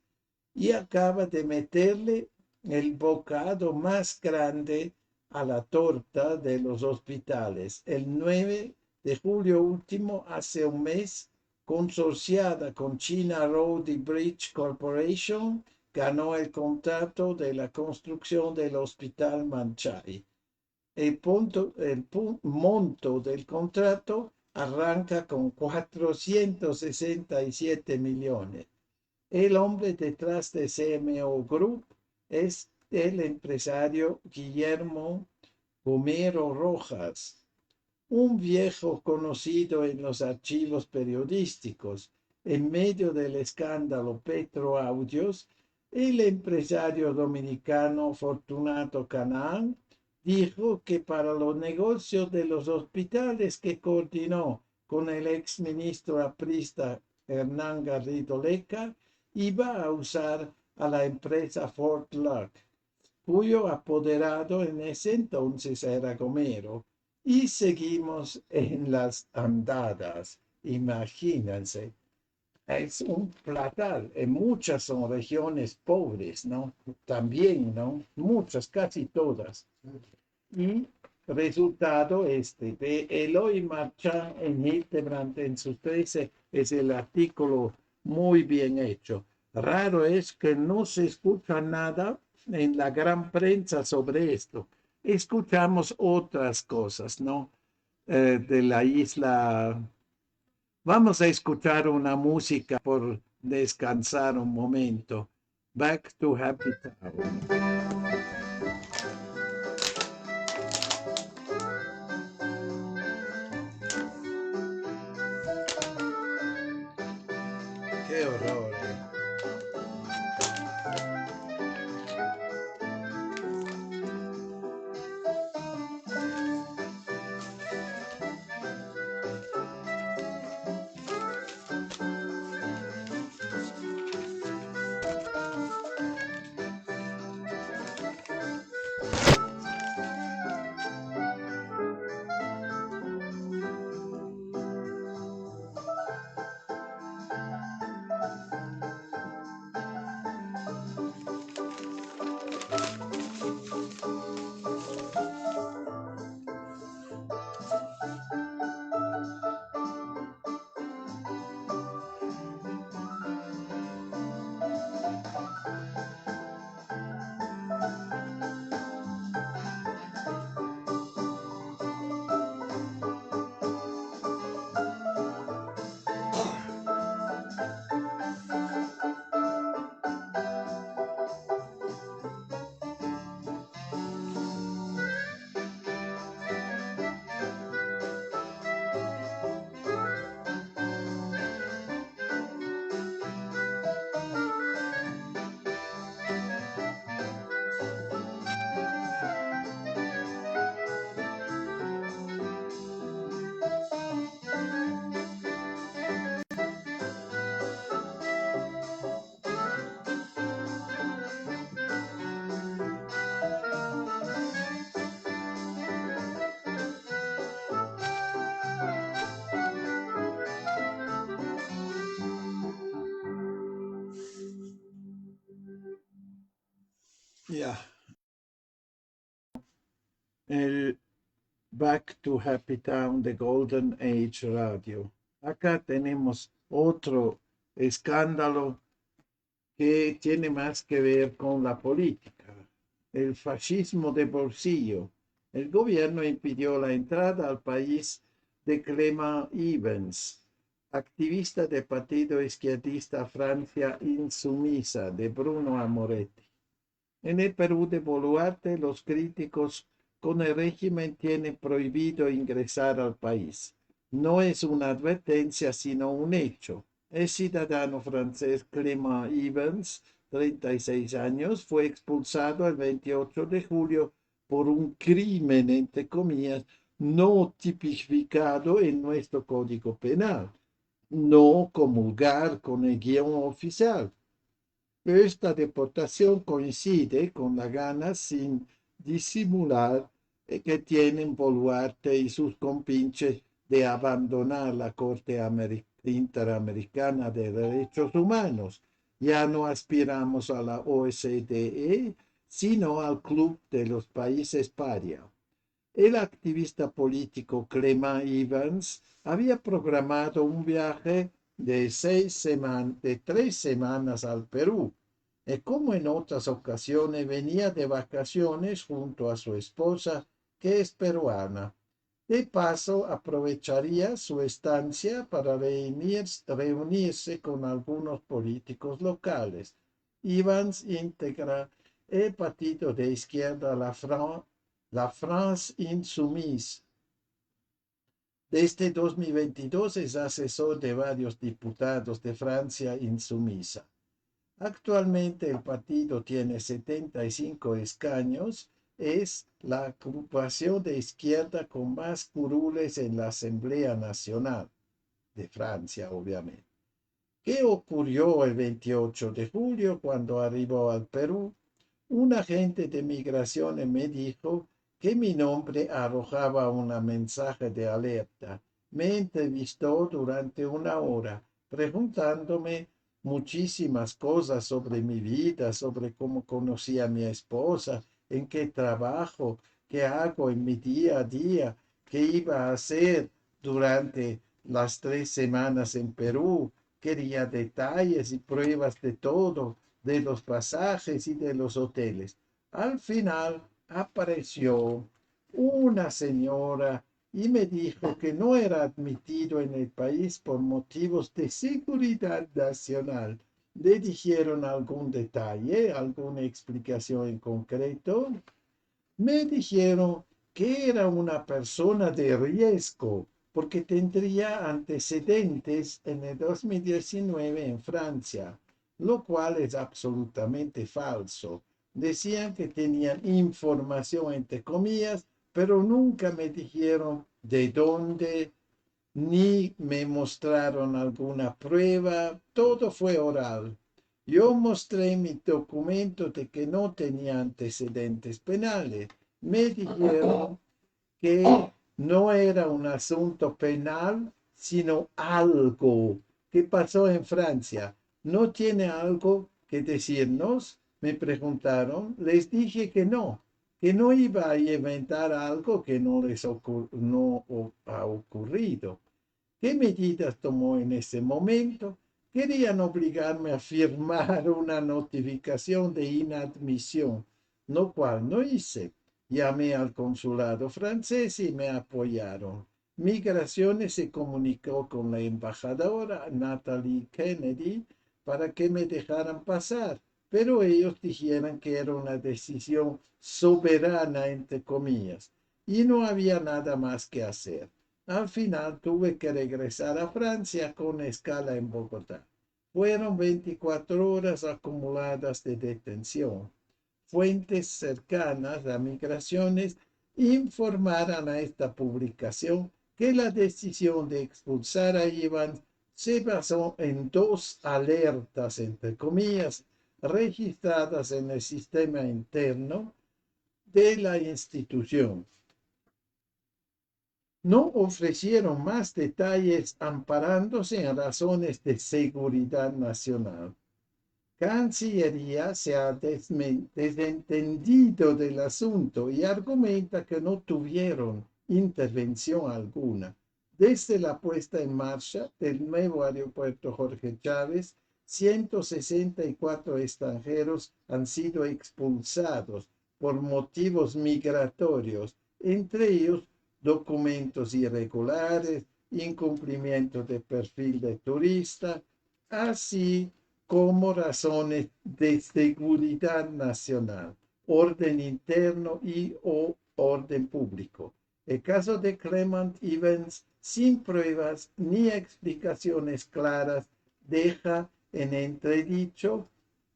Y acaba de meterle el bocado más grande a la torta de los hospitales. El 9 de julio último, hace un mes, consorciada con China Road y Bridge Corporation, ganó el contrato de la construcción del Hospital Manchay. El monto del contrato arranca con 467 millones. El hombre detrás de CMO Group es el empresario Guillermo Gomero Rojas, un viejo conocido en los archivos periodísticos. En medio del escándalo Petroaudios, el empresario dominicano Fortunato Canaan dijo que para los negocios de los hospitales que coordinó con el exministro aprista Hernán Garrido Leca, iba a usar a la empresa Fort Luck, cuyo apoderado en ese entonces era Gomero. Y seguimos en las andadas. Imagínense, es un platal. En muchas son regiones pobres, ¿no? También, ¿no? Muchas, casi todas. Y resultado de Eloy Marchand en Hildebrand en sus 13 es el artículo muy bien hecho. Raro es que no se escucha nada en la gran prensa sobre esto. Escuchamos otras cosas, ¿no? De la isla. Vamos a escuchar una música por descansar un momento. Back to Happy Town. Qué horror. Ya, el Back to Happy Town de Golden Age Radio. Acá tenemos otro escándalo que tiene más que ver con la política, el fascismo de bolsillo. El gobierno impidió la entrada al país de Clément Evans, activista del partido izquierdista Francia Insumisa de Bruno Amoretti. En el Perú de Boluarte, los críticos con el régimen tienen prohibido ingresar al país. No es una advertencia, sino un hecho. El ciudadano francés Clément Evans, 36 años, fue expulsado el 28 de julio por un crimen, entre comillas, no tipificado en nuestro Código Penal, no comulgar con el guión oficial. Esta deportación coincide con la gana sin disimular que tienen Boluarte y sus compinches de abandonar la Corte Interamericana de Derechos Humanos. Ya no aspiramos a la OSDE, sino al Club de los Países Paria. El activista político Clément Evans había programado un viaje de 3 semanas al Perú. Y como en otras ocasiones venía de vacaciones junto a su esposa, que es peruana. De paso, aprovecharía su estancia para reunirse con algunos políticos locales. Evans integra el partido de izquierda la France Insoumise. Desde 2022 es asesor de varios diputados de Francia Insumisa. Actualmente el partido tiene 75 escaños, es la agrupación de izquierda con más curules en la Asamblea Nacional de Francia, obviamente. ¿Qué ocurrió el 28 de julio cuando arribó al Perú? Un agente de migraciones me dijo que mi nombre arrojaba un mensaje de alerta. Me entrevistó durante 1 hora, preguntándome muchísimas cosas sobre mi vida, sobre cómo conocí a mi esposa, en qué trabajo, qué hago en mi día a día, qué iba a hacer durante las 3 semanas en Perú. Quería detalles y pruebas de todo, de los pasajes y de los hoteles. Al final apareció una señora y me dijo que no era admitido en el país por motivos de seguridad nacional. ¿Le dijeron algún detalle, alguna explicación en concreto? Me dijeron que era una persona de riesgo porque tendría antecedentes en el 2019 en Francia, lo cual es absolutamente falso. Decían que tenían información entre comillas, pero nunca me dijeron de dónde, ni me mostraron alguna prueba, todo fue oral. Yo mostré mi documento de que no tenía antecedentes penales. Me dijeron que no era un asunto penal, sino algo que pasó en Francia. ¿No tiene algo que decirnos? Me preguntaron. Les dije que no iba a inventar algo que no ha ocurrido. ¿Qué medidas tomó en ese momento? Querían obligarme a firmar una notificación de inadmisión, lo cual no hice. Llamé al consulado francés y me apoyaron. Migraciones se comunicó con la embajadora Natalie Kennedy para que me dejaran pasar, pero ellos dijeron que era una decisión soberana, entre comillas, y no había nada más que hacer. Al final tuve que regresar a Francia con escala en Bogotá. Fueron 24 horas acumuladas de detención. Fuentes cercanas a migraciones informaron a esta publicación que la decisión de expulsar a Iván se basó en 2 alertas, entre comillas, registradas en el sistema interno de la institución. No ofrecieron más detalles amparándose en razones de seguridad nacional. Cancillería se ha desentendido del asunto y argumenta que no tuvieron intervención alguna. Desde la puesta en marcha del nuevo aeropuerto Jorge Chávez, 164 extranjeros han sido expulsados por motivos migratorios, entre ellos documentos irregulares, incumplimiento de perfil de turista, así como razones de seguridad nacional, orden interno y o orden público. El caso de Clement Evans, sin pruebas ni explicaciones claras, deja en entredicho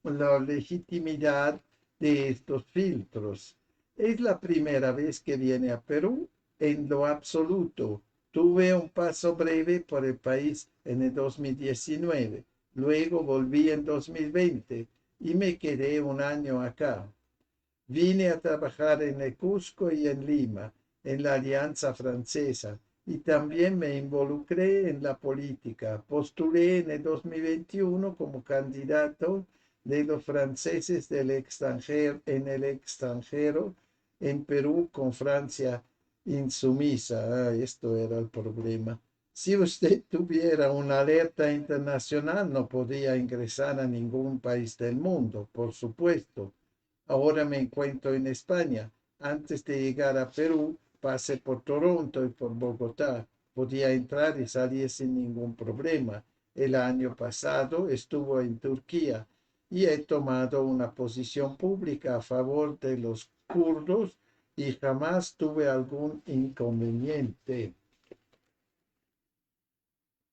la legitimidad de estos filtros. Es la primera vez que viene a Perú en lo absoluto. Tuve un paso breve por el país en el 2019. Luego volví en 2020 y me quedé un año acá. Vine a trabajar en el Cusco y en Lima, en la Alianza Francesa, y también me involucré en la política. Postulé en el 2021 como candidato de los franceses del extranjero, en Perú con Francia insumisa. Esto era el problema. Si usted tuviera una alerta internacional, no podía ingresar a ningún país del mundo, por supuesto. Ahora me encuentro en España. Antes de llegar a Perú, pasé por Toronto y por Bogotá. Podía entrar y salir sin ningún problema. El año pasado estuve en Turquía y he tomado una posición pública a favor de los kurdos y jamás tuve algún inconveniente.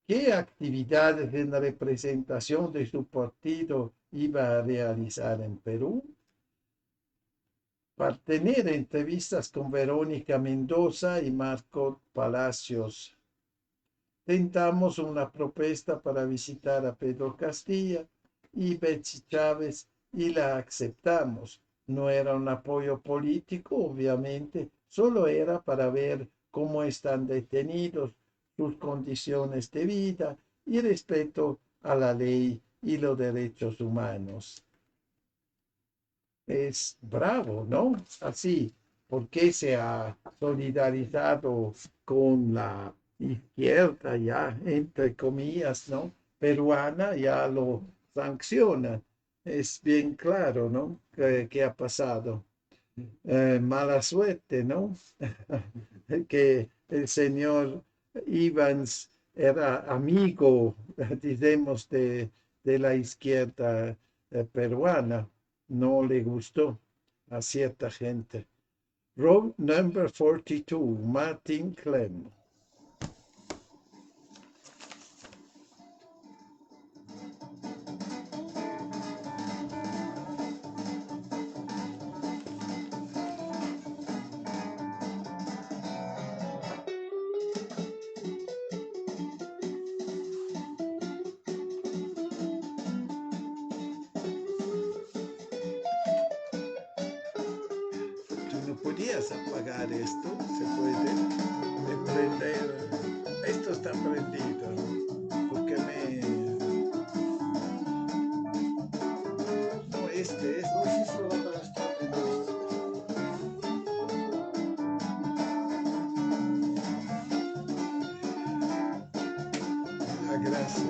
¿Qué actividades en representación de su partido iba a realizar en Perú? Para tener entrevistas con Verónica Mendoza y Marco Palacios. Tentamos una propuesta para visitar a Pedro Castilla y Betsy Chávez y la aceptamos. No era un apoyo político, obviamente, solo era para ver cómo están detenidos, sus condiciones de vida y respeto a la ley y los derechos humanos. Es bravo, ¿no? Así, porque se ha solidarizado con la izquierda ya, entre comillas, ¿no? Peruana, ya lo sanciona. Es bien claro, ¿no? ¿Qué ha pasado? Mala suerte, ¿no? Que el señor Evans era amigo, digamos, de la izquierda peruana. No le gustó a cierta gente. Row number 42, Martin Clem. ¿Podrías apagar esto? ¿Se puede? De prender. Esto está prendido. Porque no, este. No, sí se lo va a apagar. Gracias.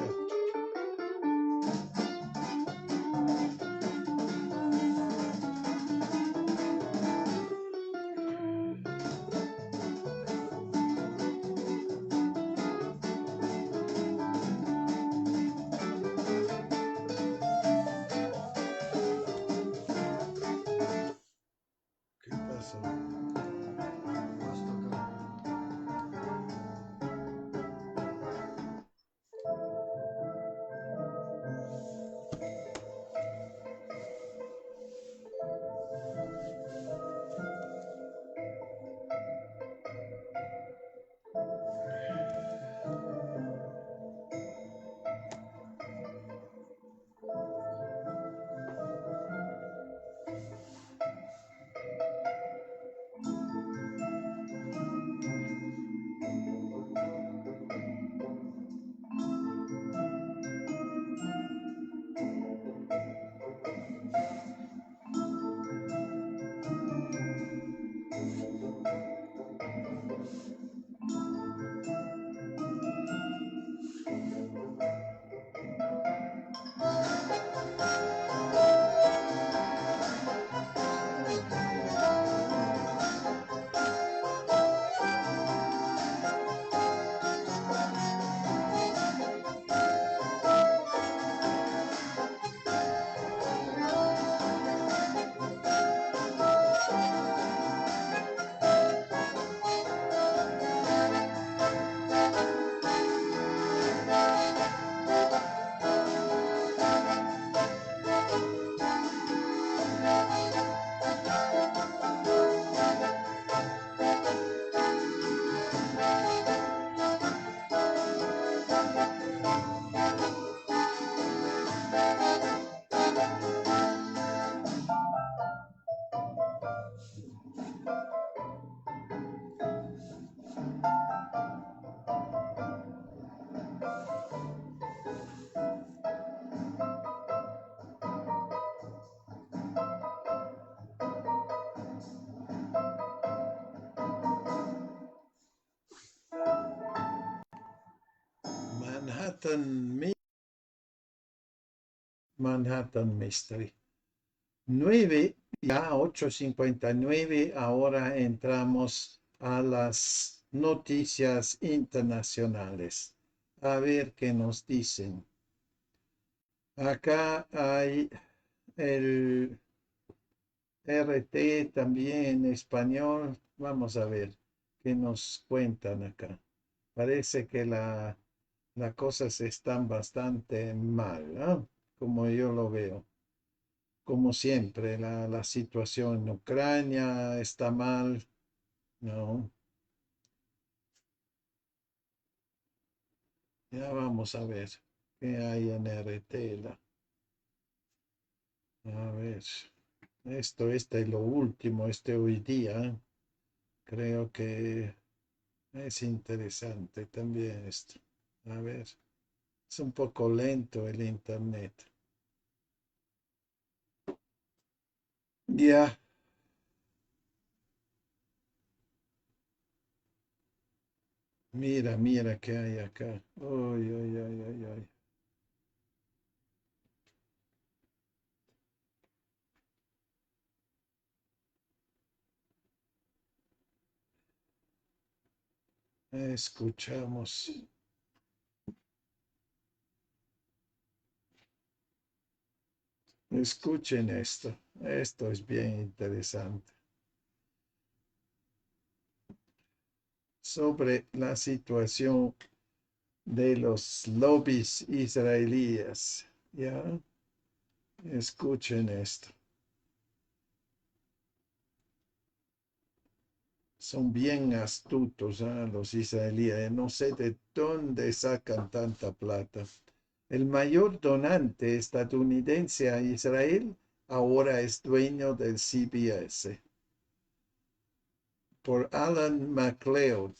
Manhattan Mystery. 9, ya 8:59, ahora entramos a las noticias internacionales. A ver qué nos dicen. Acá hay el RT también en español. Vamos a ver qué nos cuentan acá. Parece que las cosas están bastante mal, ¿no? Como yo lo veo. Como siempre, la situación en Ucrania está mal, ¿no? Ya vamos a ver qué hay en RT. A ver, este es lo último, hoy día. Creo que es interesante también esto. A ver, es un poco lento el internet. Ya. Mira qué hay acá. Uy, uy, uy, uy, uy. Escuchamos. Escuchen esto. Esto es bien interesante. Sobre la situación de los lobbies israelíes. ¿Ya? Escuchen esto. Son bien astutos, los israelíes. No sé de dónde sacan tanta plata. El mayor donante estadounidense a Israel ahora es dueño del CBS. Por Alan MacLeod.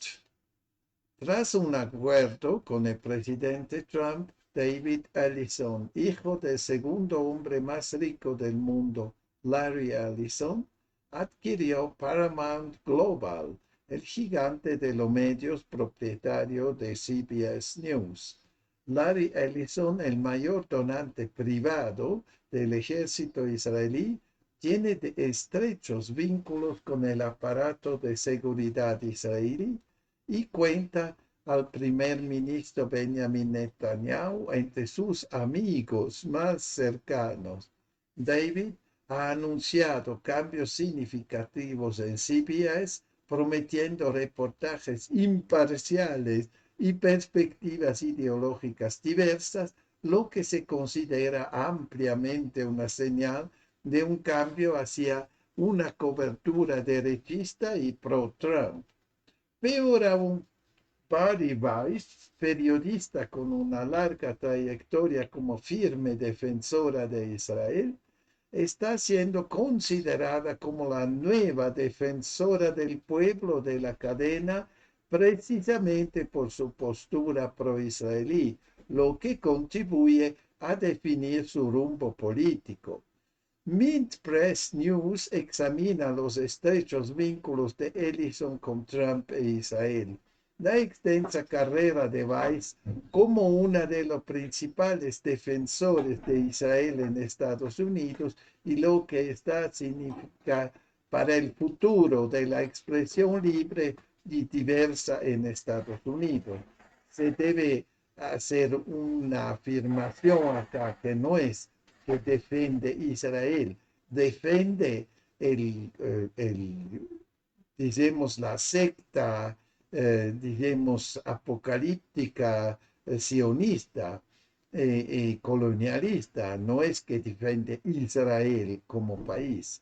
Tras un acuerdo con el presidente Trump, David Ellison, hijo del segundo hombre más rico del mundo, Larry Ellison, adquirió Paramount Global, el gigante de los medios propietario de CBS News. Larry Ellison, el mayor donante privado del ejército israelí, tiene estrechos vínculos con el aparato de seguridad israelí y cuenta al primer ministro Benjamin Netanyahu entre sus amigos más cercanos. David ha anunciado cambios significativos en CBS, prometiendo reportajes imparciales y perspectivas ideológicas diversas, lo que se considera ampliamente una señal de un cambio hacia una cobertura derechista y pro-Trump. Peor aún, Bari Weiss, periodista con una larga trayectoria como firme defensora de Israel, está siendo considerada como la nueva defensora del pueblo de la cadena, precisamente por su postura pro-israelí, lo que contribuye a definir su rumbo político. Mint Press News examina los estrechos vínculos de Ellison con Trump e Israel. La extensa carrera de Weiss como una de los principales defensores de Israel en Estados Unidos y lo que esta significa para el futuro de la expresión libre y diversa en Estados Unidos. Se debe hacer una afirmación acá que no es que defiende Israel, defiende digamos, la secta, digamos, apocalíptica, sionista, colonialista, no es que defiende Israel como país.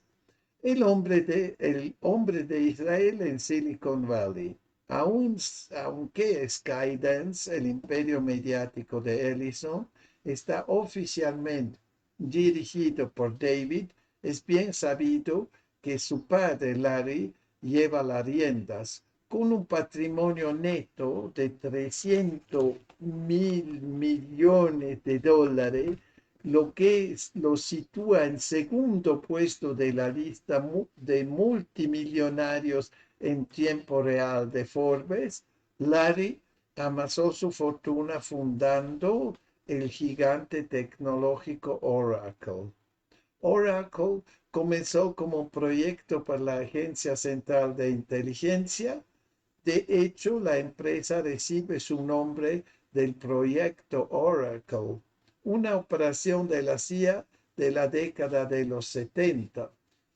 El hombre de Israel en Silicon Valley, aunque Skydance, el imperio mediático de Ellison, está oficialmente dirigido por David, es bien sabido que su padre Larry lleva las riendas con un patrimonio neto de 300.000 millones de dólares, lo que lo sitúa en segundo puesto de la lista de multimillonarios en tiempo real de Forbes. Larry amasó su fortuna fundando el gigante tecnológico Oracle. Oracle comenzó como un proyecto para la Agencia Central de Inteligencia. De hecho, la empresa recibe su nombre del proyecto Oracle, una operación de la CIA de la década de los 70,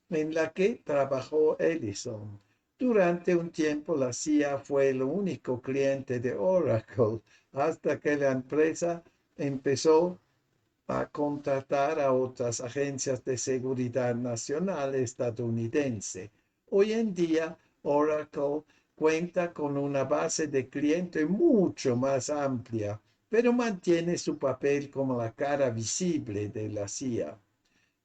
en la que trabajó Ellison. Durante un tiempo, la CIA fue el único cliente de Oracle, hasta que la empresa empezó a contratar a otras agencias de seguridad nacional estadounidense. Hoy en día, Oracle cuenta con una base de clientes mucho más amplia, pero mantiene su papel como la cara visible de la CIA.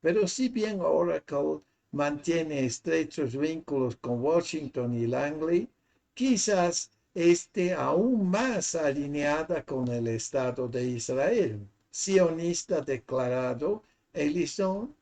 Pero si bien Oracle mantiene estrechos vínculos con Washington y Langley, quizás esté aún más alineada con el Estado de Israel. Sionista declarado, Ellison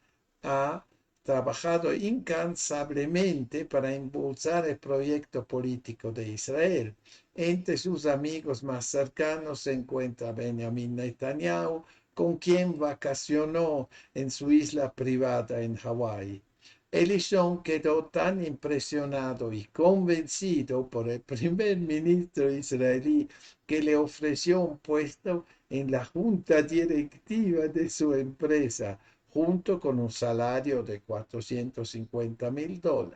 ha trabajado incansablemente para impulsar el proyecto político de Israel. Entre sus amigos más cercanos se encuentra Benjamin Netanyahu, con quien vacacionó en su isla privada en Hawái. Ellison quedó tan impresionado y convencido por el primer ministro israelí que le ofreció un puesto en la junta directiva de su empresa, junto con un salario de $450,000.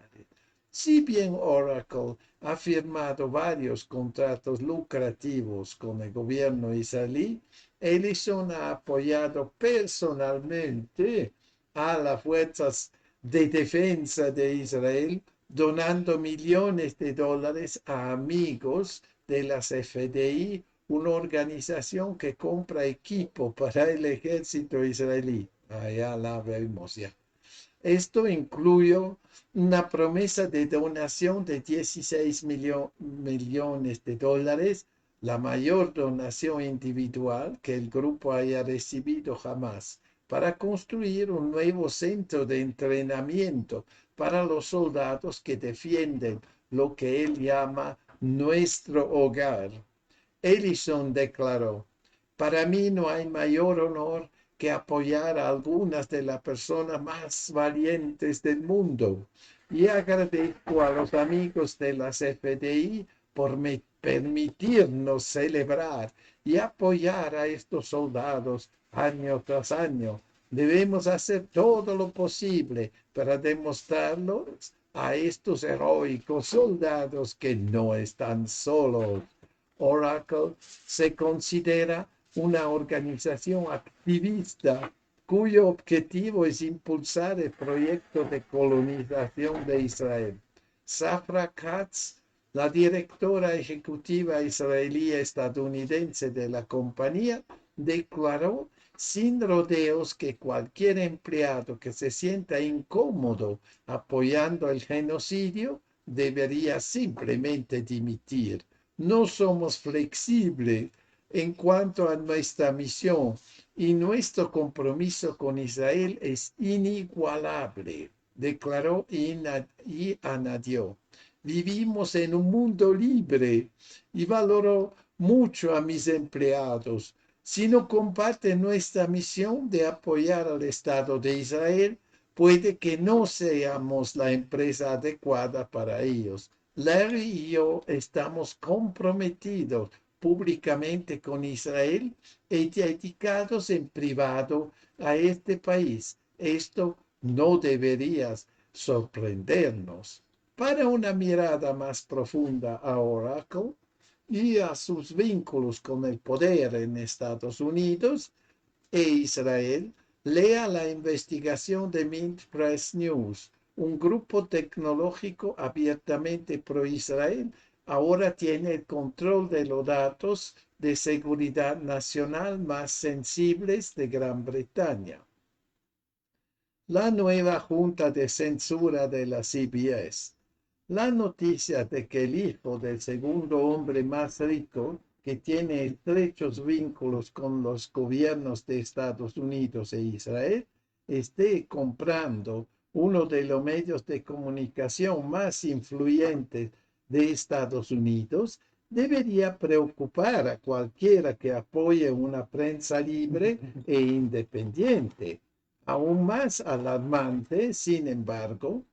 Si bien Oracle ha firmado varios contratos lucrativos con el gobierno israelí, Ellison ha apoyado personalmente a las fuerzas de defensa de Israel, donando millones de dólares a amigos de las FDI, una organización que compra equipo para el ejército israelí. Allá la vemos ya. Esto incluyó una promesa de donación de 16 millones de dólares, la mayor donación individual que el grupo haya recibido jamás, para construir un nuevo centro de entrenamiento para los soldados que defienden lo que él llama nuestro hogar. Ellison declaró: para mí no hay mayor honor que apoyar a algunas de las personas más valientes del mundo, y agradezco a los amigos de las FDI por permitirnos celebrar y apoyar a estos soldados año tras año. Debemos hacer todo lo posible para demostrarlos a estos heroicos soldados que no están solos. Oracle se considera una organización activista cuyo objetivo es impulsar el proyecto de colonización de Israel. Safra Katz, la directora ejecutiva israelí estadounidense de la compañía, declaró sin rodeos que cualquier empleado que se sienta incómodo apoyando el genocidio debería simplemente dimitir. No somos flexibles en cuanto a nuestra misión y nuestro compromiso con Israel es inigualable, declaró y añadió: vivimos en un mundo libre y valoro mucho a mis empleados. Si no comparten nuestra misión de apoyar al Estado de Israel, puede que no seamos la empresa adecuada para ellos. Larry y yo estamos comprometidos públicamente con Israel y dedicados en privado a este país. Esto no debería sorprendernos. Para una mirada más profunda a Oracle y a sus vínculos con el poder en Estados Unidos e Israel, lea la investigación de Mint Press News. Un grupo tecnológico abiertamente pro-Israel ahora tiene el control de los datos de seguridad nacional más sensibles de Gran Bretaña. La nueva junta de censura de la CBS. La noticia de que el hijo del segundo hombre más rico, que tiene estrechos vínculos con los gobiernos de Estados Unidos e Israel, esté comprando uno de los medios de comunicación más influyentes de Estados Unidos, debería preocupar a cualquiera que apoye una prensa libre e independiente. Aún más alarmante, sin embargo,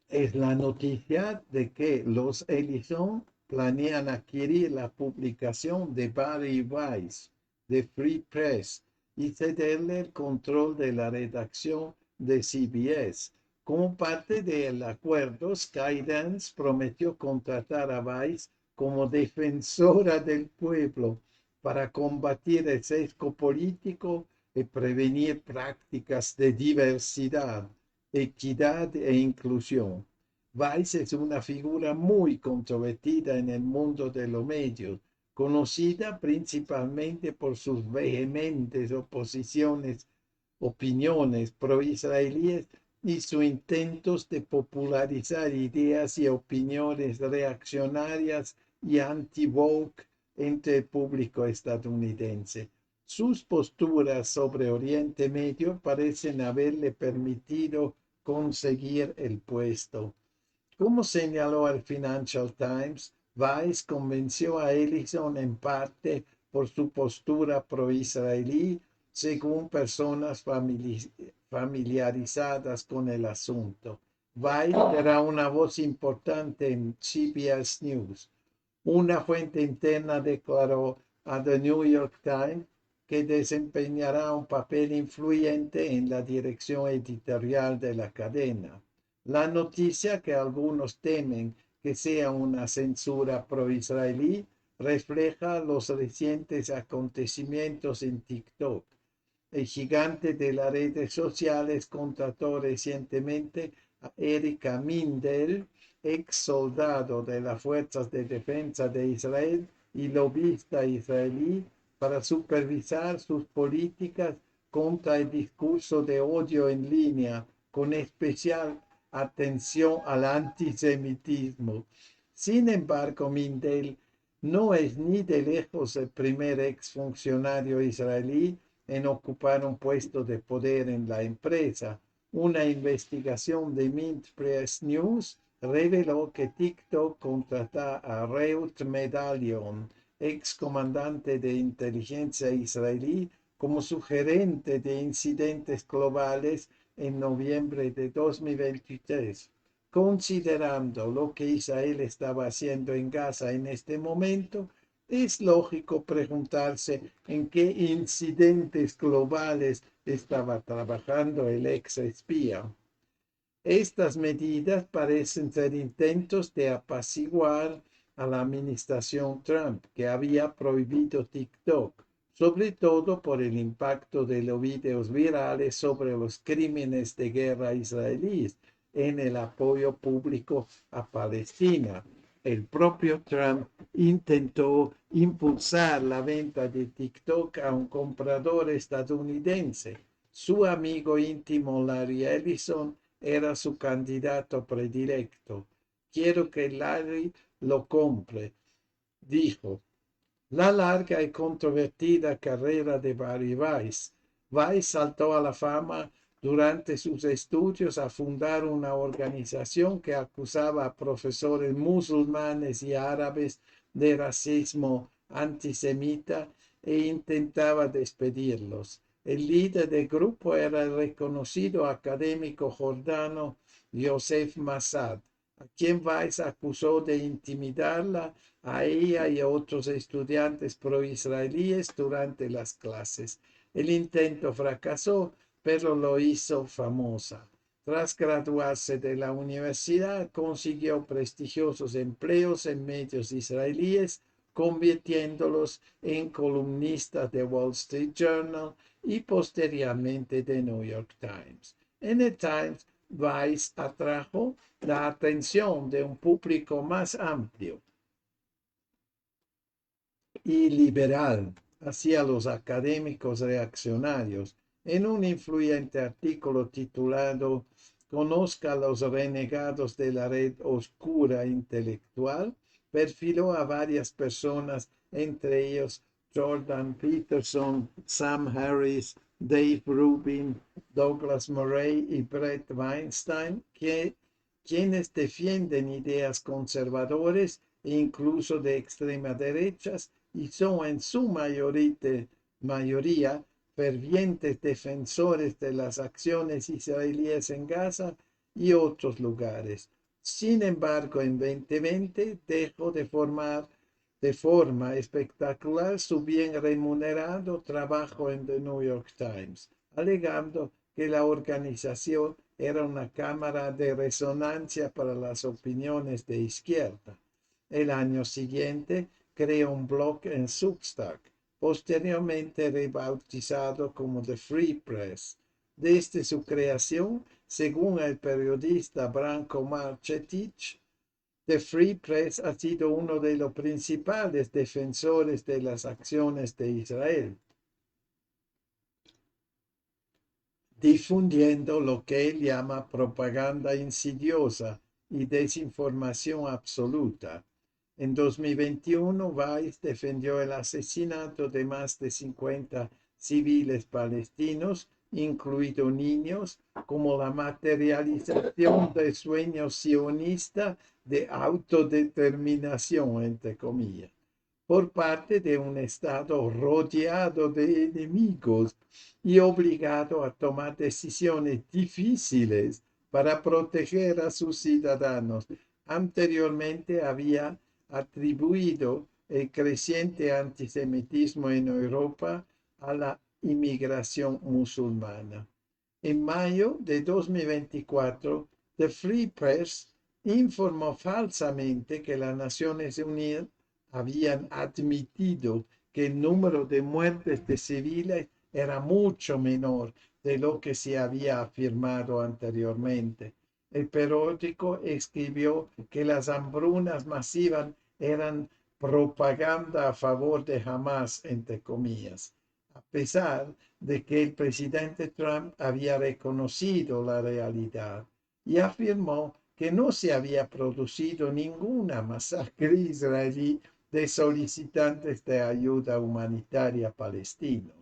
es la noticia de que los Ellison planean adquirir la publicación de Barry Weiss de Free Press y cederle el control de la redacción de CBS. Como parte del acuerdo, Skydance prometió contratar a Weiss como defensora del pueblo para combatir el sesgo político y prevenir prácticas de diversidad, equidad e inclusión. Weiss es una figura muy controvertida en el mundo de los medios, conocida principalmente por sus vehementes opiniones pro-israelíes y sus intentos de popularizar ideas y opiniones reaccionarias y anti-woke entre el público estadounidense. Sus posturas sobre Oriente Medio parecen haberle permitido conseguir el puesto. Como señaló el Financial Times, Weiss convenció a Ellison en parte por su postura pro-israelí, según personas familiarizadas con el asunto. Weiss será una voz importante en CBS News. Una fuente interna declaró a The New York Times que desempeñará un papel influyente en la dirección editorial de la cadena. La noticia, que algunos temen que sea una censura pro-israelí, refleja los recientes acontecimientos en TikTok. El gigante de las redes sociales contrató recientemente a Erika Mindel, ex soldado de las Fuerzas de Defensa de Israel y lobista israelí, para supervisar sus políticas contra el discurso de odio en línea, con especial atención al antisemitismo. Sin embargo, Mindel no es ni de lejos el primer exfuncionario israelí en ocupar un puesto de poder en la empresa. Una investigación de Mint Press News reveló que TikTok contrató a Reut Medallion, excomandante de inteligencia israelí, como su gerente de incidentes globales en noviembre de 2023. Considerando lo que Israel estaba haciendo en Gaza en este momento, es lógico preguntarse en qué incidentes globales estaba trabajando el ex espía. Estas medidas parecen ser intentos de apaciguar a la administración Trump, que había prohibido TikTok, sobre todo por el impacto de los videos virales sobre los crímenes de guerra israelíes en el apoyo público a Palestina. El propio Trump intentó impulsar la venta de TikTok a un comprador estadounidense. Su amigo íntimo Larry Ellison era su candidato predilecto. Quiero que Larry lo compre, dijo. La larga y controvertida carrera de Barry Weiss. Weiss saltó a la fama durante sus estudios a fundar una organización que acusaba a profesores musulmanes y árabes de racismo antisemita e intentaba despedirlos. El líder del grupo era el reconocido académico jordano Yosef Massad, a quien Weiss acusó de intimidarla a ella y a otros estudiantes pro-israelíes durante las clases. El intento fracasó, pero lo hizo famosa. Tras graduarse de la universidad, consiguió prestigiosos empleos en medios israelíes, convirtiéndolos en columnista de Wall Street Journal y posteriormente de New York Times. En el Times, Weiss atrajo la atención de un público más amplio. y liberal hacia los académicos reaccionarios. En un influyente artículo titulado Conozca a los renegados de la red oscura intelectual, perfiló a varias personas, entre ellos Jordan Peterson, Sam Harris, Dave Rubin, Douglas Murray y Brett Weinstein, quienes defienden ideas conservadoras e incluso de extrema derechas y son en su mayoría fervientes defensores de las acciones israelíes en Gaza y otros lugares. Sin embargo, en 2020 dejó de forma espectacular su bien remunerado trabajo en The New York Times, alegando que la organización era una cámara de resonancia para las opiniones de izquierda. El año siguiente creó un blog en Substack, posteriormente rebautizado como The Free Press. Desde su creación, según el periodista Branko Marcetic, The Free Press ha sido uno de los principales defensores de las acciones de Israel, difundiendo lo que él llama propaganda insidiosa y desinformación absoluta. En 2021, Weiss defendió el asesinato de más de 50 civiles palestinos, incluidos niños, como la materialización del sueño sionista de autodeterminación, entre comillas, por parte de un Estado rodeado de enemigos y obligado a tomar decisiones difíciles para proteger a sus ciudadanos. Anteriormente había atribuido el creciente antisemitismo en Europa a la inmigración musulmana. En mayo de 2024, The Free Press informó falsamente que las Naciones Unidas habían admitido que el número de muertes de civiles era mucho menor de lo que se había afirmado anteriormente. El periódico escribió que las hambrunas masivas eran propaganda a favor de Hamas, entre comillas, a pesar de que el presidente Trump había reconocido la realidad y afirmó que no se había producido ninguna masacre israelí de solicitantes de ayuda humanitaria palestinos.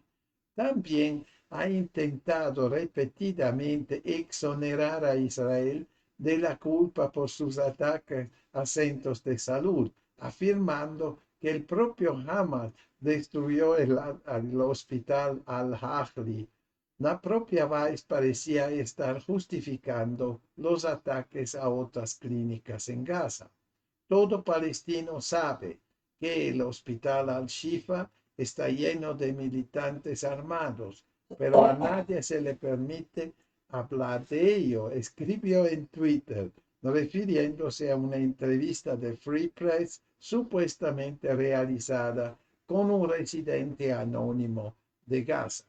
También ha intentado repetidamente exonerar a Israel de la culpa por sus ataques a centros de salud, afirmando que el propio Hamas destruyó el hospital Al-Ahli. La propia Weiss parecía estar justificando los ataques a otras clínicas en Gaza. Todo palestino sabe que el hospital Al-Shifa está lleno de militantes armados, pero a nadie se le permite hablar de ello, escribió en Twitter, refiriéndose a una entrevista de Free Press supuestamente realizada con un residente anónimo de Gaza.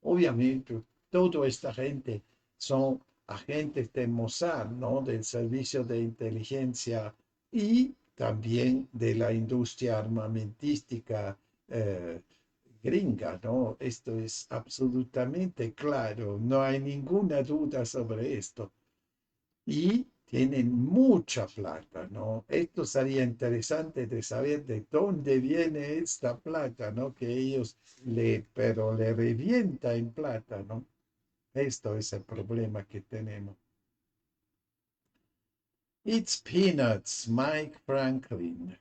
Obviamente, toda esta gente son agentes de Mossad, ¿no? Del servicio de inteligencia y también de la industria armamentística gringa, ¿no? Esto es absolutamente claro, no hay ninguna duda sobre esto. Y tienen mucha plata, ¿no? Esto sería interesante de saber de dónde viene esta plata, ¿no? Que ellos pero le revienta en plata, ¿no? Esto es el problema que tenemos. It's Peanuts, Mike Franklin.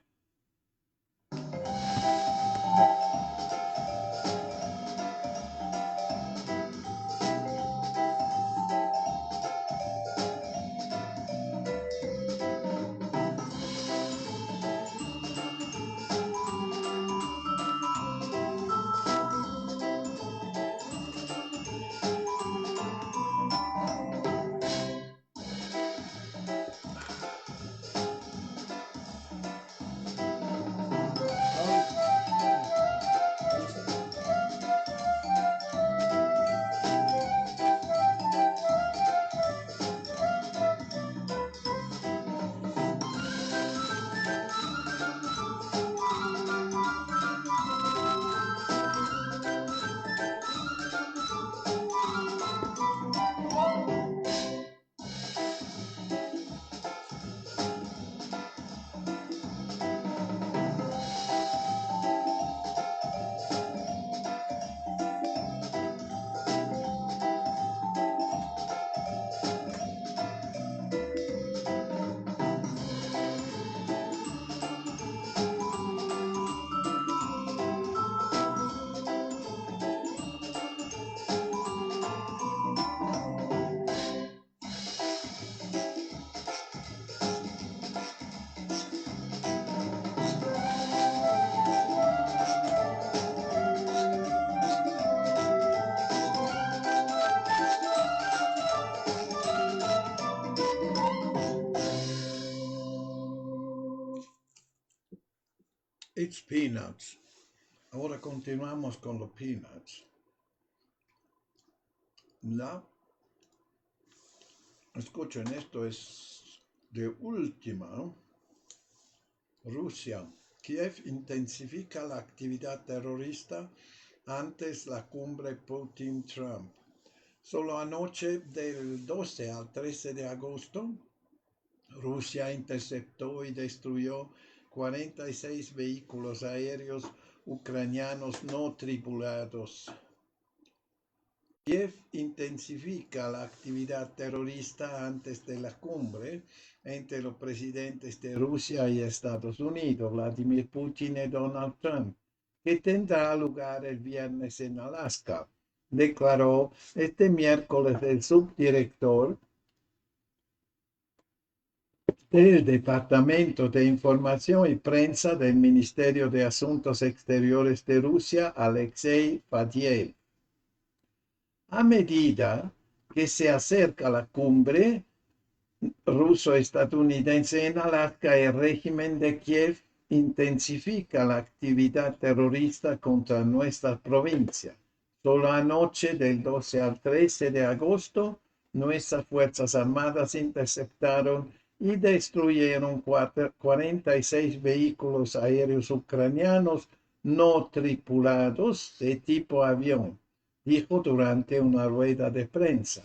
It's peanuts. Ahora continuamos con los peanuts. Escuchen, esto es de última, ¿no? Rusia. Kiev intensifica la actividad terrorista antes la cumbre Putin-Trump. Solo anoche, del 12 al 13 de agosto, Rusia interceptó y destruyó 46 vehículos aéreos ucranianos no tripulados. Kiev intensifica la actividad terrorista antes de la cumbre entre los presidentes de Rusia y Estados Unidos, Vladimir Putin y Donald Trump, que tendrá lugar el viernes en Alaska, declaró este miércoles el subdirector del Departamento de Información y Prensa del Ministerio de Asuntos Exteriores de Rusia, Alexei Fadiev. A medida que se acerca la cumbre ruso-estadounidense en Alaska, el régimen de Kiev intensifica la actividad terrorista contra nuestra provincia. Solo anoche, del 12 al 13 de agosto, nuestras Fuerzas Armadas interceptaron y destruyeron 46 vehículos aéreos ucranianos no tripulados de tipo avión, dijo durante una rueda de prensa.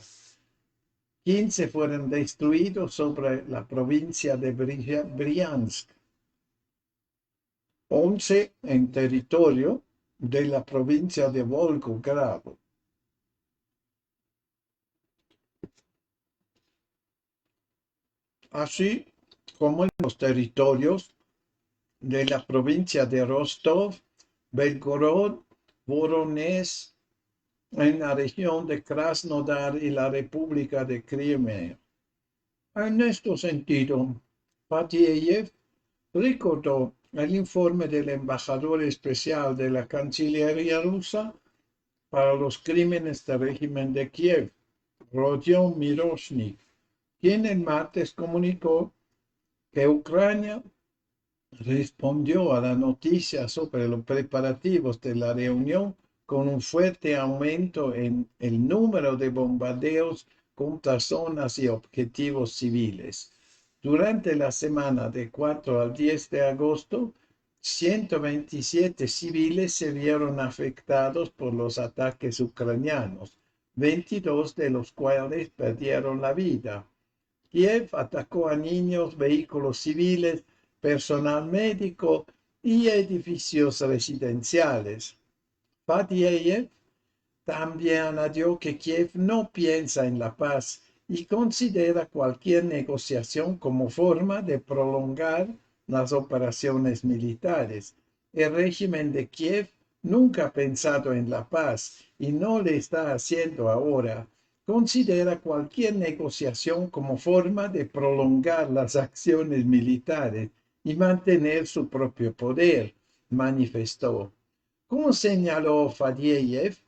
15 fueron destruidos sobre la provincia de Briansk, 11 en territorio de la provincia de Volgogrado. Así como en los territorios de la provincia de Rostov, Belgorod, Voronezh, en la región de Krasnodar y la República de Crimea. En este sentido, Fadiev recordó el informe del embajador especial de la Cancillería rusa para los crímenes del régimen de Kiev, Rodion Miroshnik, quien el martes comunicó que Ucrania respondió a la noticia sobre los preparativos de la reunión con un fuerte aumento en el número de bombardeos contra zonas y objetivos civiles. Durante la semana de 4 al 10 de agosto, 127 civiles se vieron afectados por los ataques ucranianos, 22 de los cuales perdieron la vida. Kiev atacó a niños, vehículos civiles, personal médico y edificios residenciales. Fadiev también añadió que Kiev no piensa en la paz y considera cualquier negociación como forma de prolongar las operaciones militares. El régimen de Kiev nunca ha pensado en la paz y no le está haciendo ahora. Considera cualquier negociación como forma de prolongar las acciones militares y mantener su propio poder, manifestó. Como señaló Fadiev,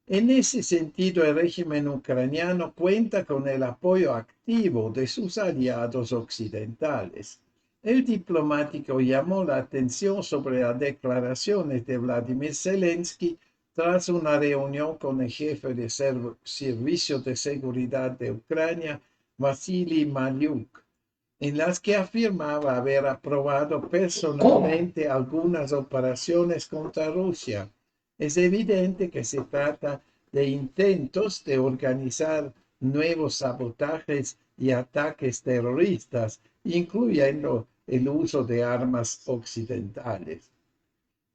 en ese sentido el régimen ucraniano cuenta con el apoyo activo de sus aliados occidentales. El diplomático llamó la atención sobre las declaraciones de Vladimir Zelensky tras una reunión con el jefe de Servicio de Seguridad de Ucrania, Vasily Malyuk, en las que afirmaba haber aprobado personalmente algunas operaciones contra Rusia. Es evidente que se trata de intentos de organizar nuevos sabotajes y ataques terroristas, incluyendo el uso de armas occidentales.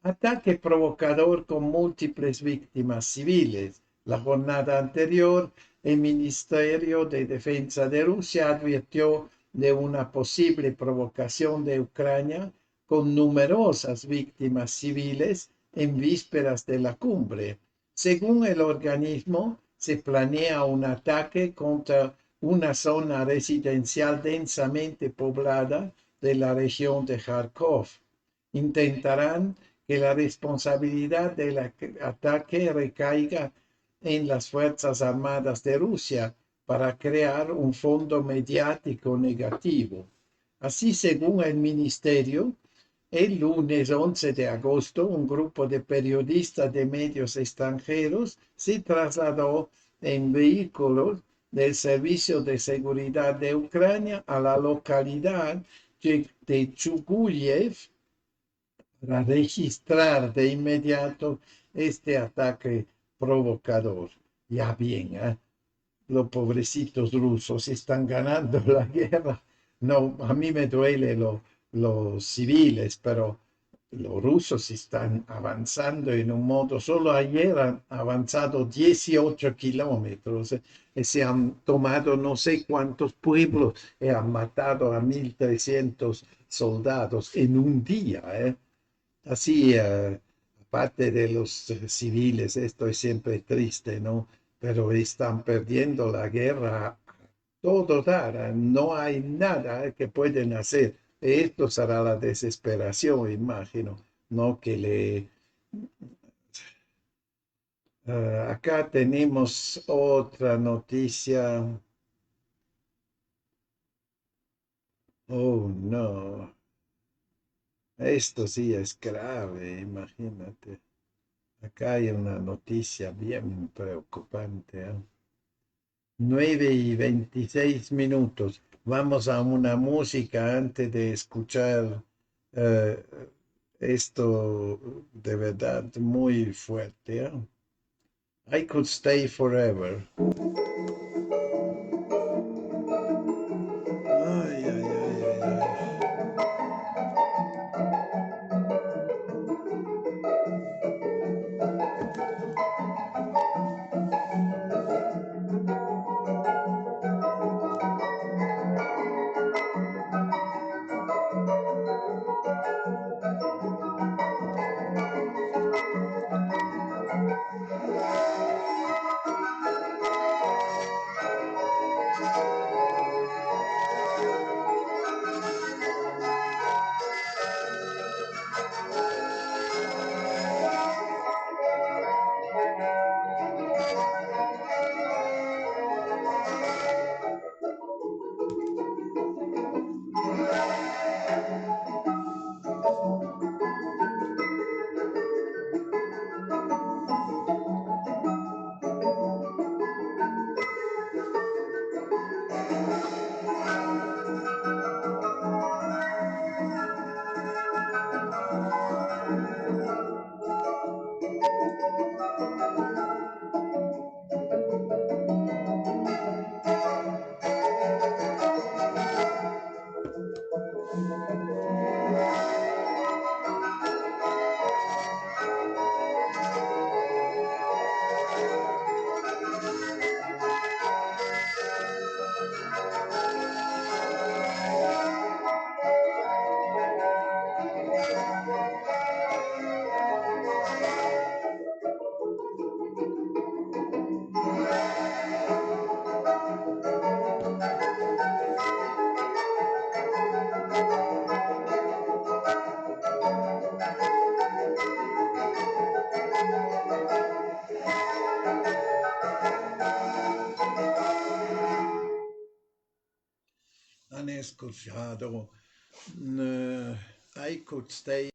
Ataque provocador con múltiples víctimas civiles. La jornada anterior, el Ministerio de Defensa de Rusia advirtió de una posible provocación de Ucrania con numerosas víctimas civiles en vísperas de la cumbre. Según el organismo, se planea un ataque contra una zona residencial densamente poblada de la región de Kharkov. Intentarán que la responsabilidad del ataque recaiga en las Fuerzas Armadas de Rusia para crear un fondo mediático negativo. Así, según el ministerio, El lunes 11 de agosto, un grupo de periodistas de medios extranjeros se trasladó en vehículos del Servicio de Seguridad de Ucrania a la localidad de Chuguyev para registrar de inmediato este ataque provocador. Ya bien, los pobrecitos rusos están ganando la guerra. No, a mí me duele los civiles, pero los rusos están avanzando en un modo, solo ayer han avanzado 18 kilómetros y se han tomado no sé cuántos pueblos y han matado a 1.300 soldados en un día. Así, aparte de los civiles, esto es siempre triste, ¿no? Pero están perdiendo la guerra a todo dar, no hay nada que pueden hacer. Esto será la desesperación, imagino, ¿no? Acá tenemos otra noticia. Oh, no. Esto sí es grave, imagínate. Acá hay una noticia bien preocupante. 9:26. Vamos a una música antes de escuchar eh, esto de verdad muy fuerte. I Could Stay Forever. Ay, ay, ay, ay, ay. Han escuchado I Could Stay.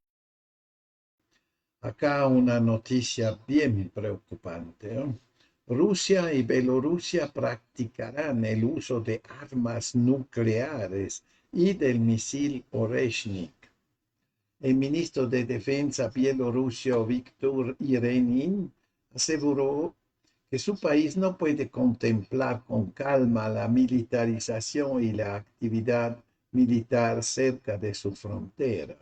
Acá una noticia bien preocupante, ¿no? Rusia y Bielorrusia practicarán el uso de armas nucleares y del misil Oreshnik. El ministro de Defensa bielorruso Víktor Irenin aseguró que su país no puede contemplar con calma la militarización y la actividad militar cerca de su frontera.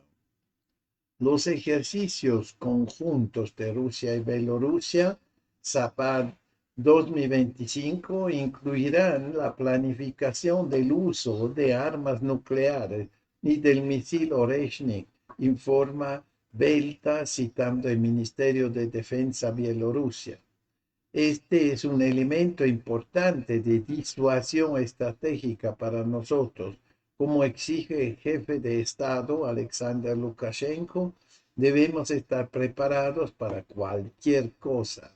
Los ejercicios conjuntos de Rusia y Bielorrusia, Zapad 2025, incluirán la planificación del uso de armas nucleares y del misil Oreshnik, informa Belta citando el Ministerio de Defensa Bielorrusia. Este es un elemento importante de disuasión estratégica para nosotros. Como exige el jefe de Estado, Alexander Lukashenko, debemos estar preparados para cualquier cosa.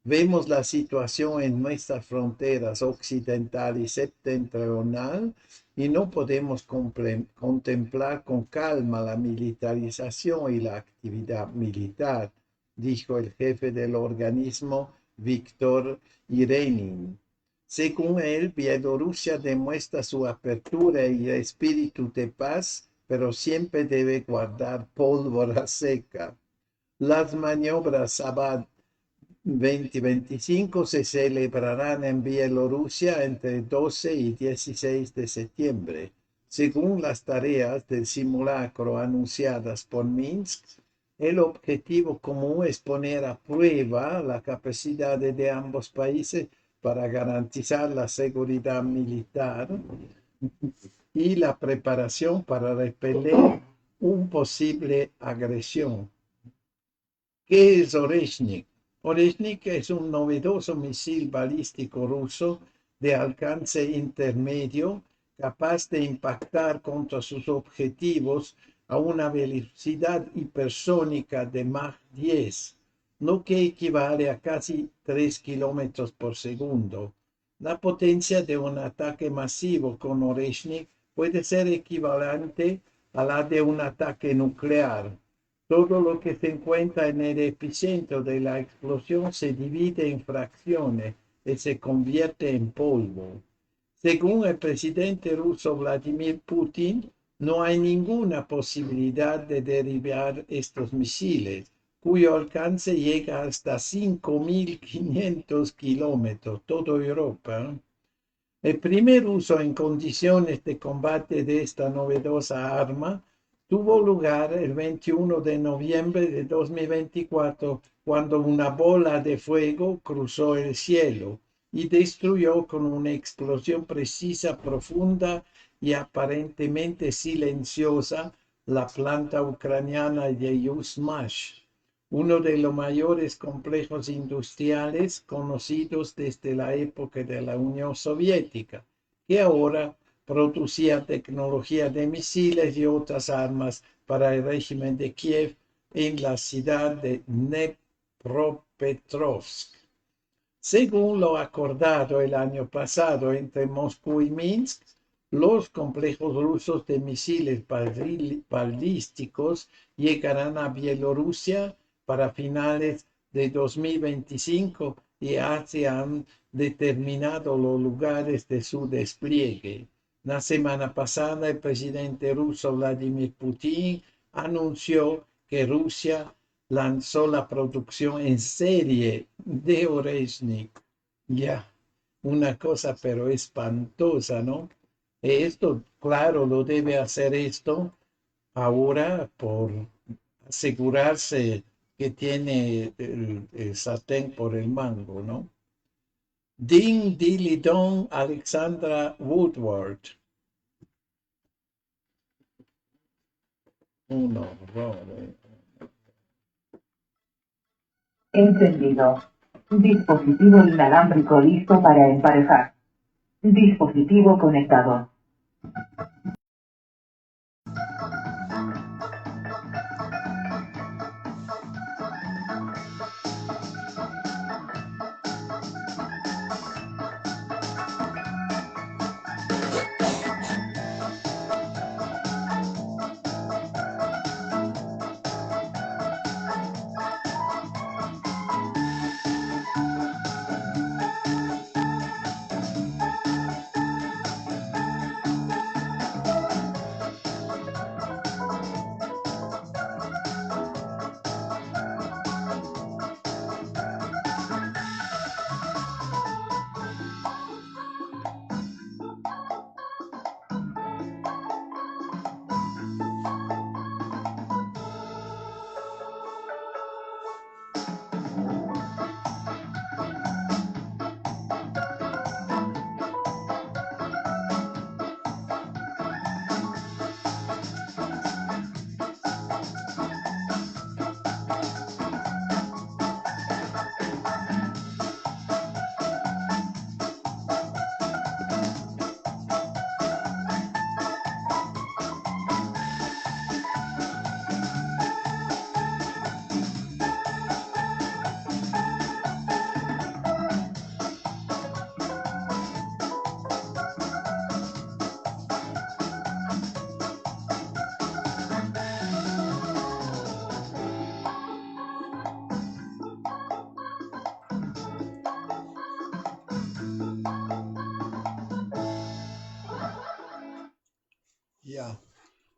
Vemos la situación en nuestras fronteras occidental y septentrional y no podemos contemplar con calma la militarización y la actividad militar, dijo el jefe del organismo, Víktor Irenin. Según él, Bielorrusia demuestra su apertura y espíritu de paz, pero siempre debe guardar pólvora seca. Las maniobras Sabad 2025 se celebrarán en Bielorrusia entre 12 y 16 de septiembre. Según las tareas del simulacro anunciadas por Minsk, el objetivo común es poner a prueba la capacidad de ambos países para garantizar la seguridad militar y la preparación para repeler una posible agresión. ¿Qué es Oreshnik? Oreshnik es un novedoso misil balístico ruso de alcance intermedio capaz de impactar contra sus objetivos a una velocidad hipersónica de Mach 10, lo que equivale a casi 3 kilómetros por segundo. La potencia de un ataque masivo con Oreshnik puede ser equivalente a la de un ataque nuclear. Todo lo que se encuentra en el epicentro de la explosión se divide en fracciones y se convierte en polvo. Según el presidente ruso Vladimir Putin, no hay ninguna posibilidad de derribar estos misiles, cuyo alcance llega hasta 5.500 kilómetros, toda Europa. El primer uso en condiciones de combate de esta novedosa arma tuvo lugar el 21 de noviembre de 2024, cuando una bola de fuego cruzó el cielo y destruyó con una explosión precisa, profunda y aparentemente silenciosa la planta ucraniana de Yuzhmash, uno de los mayores complejos industriales conocidos desde la época de la Unión Soviética, que ahora producía tecnología de misiles y otras armas para el régimen de Kiev en la ciudad de Dnepropetrovsk. Según lo acordado el año pasado entre Moscú y Minsk, los complejos rusos de misiles balísticos llegarán a Bielorrusia para finales de 2025 y se han determinado los lugares de su despliegue. La semana pasada, el presidente ruso Vladimir Putin anunció que Rusia lanzó la producción en serie de Oreshnik. Ya, una cosa pero espantosa, ¿no? Esto, claro, lo debe hacer esto ahora por asegurarse que tiene el sartén por el mango, ¿no? Ding Dilly Dong Alexandra Woodward. Un horror. Encendido. Dispositivo inalámbrico listo para emparejar. Dispositivo conectado.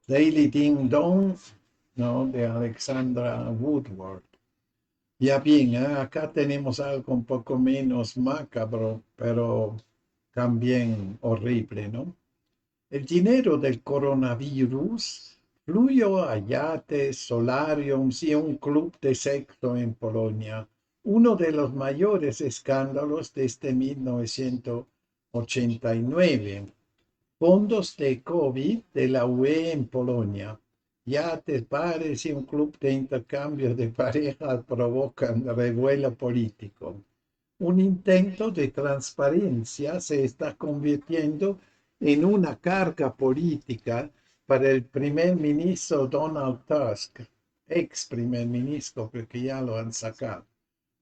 Daily Ding Dong, ¿no? De Alexandra Woodward. Ya bien, acá tenemos algo un poco menos macabro, pero también horrible, ¿no? El dinero del coronavirus fluyó a yates, solariums y un club de sexo en Polonia, uno de los mayores escándalos desde 1989. Fondos de COVID de la UE en Polonia, yates, bares y un club de intercambio de parejas provocan revuelo político. Un intento de transparencia se está convirtiendo en una carga política para el primer ministro Donald Tusk, ex primer ministro, porque ya lo han sacado.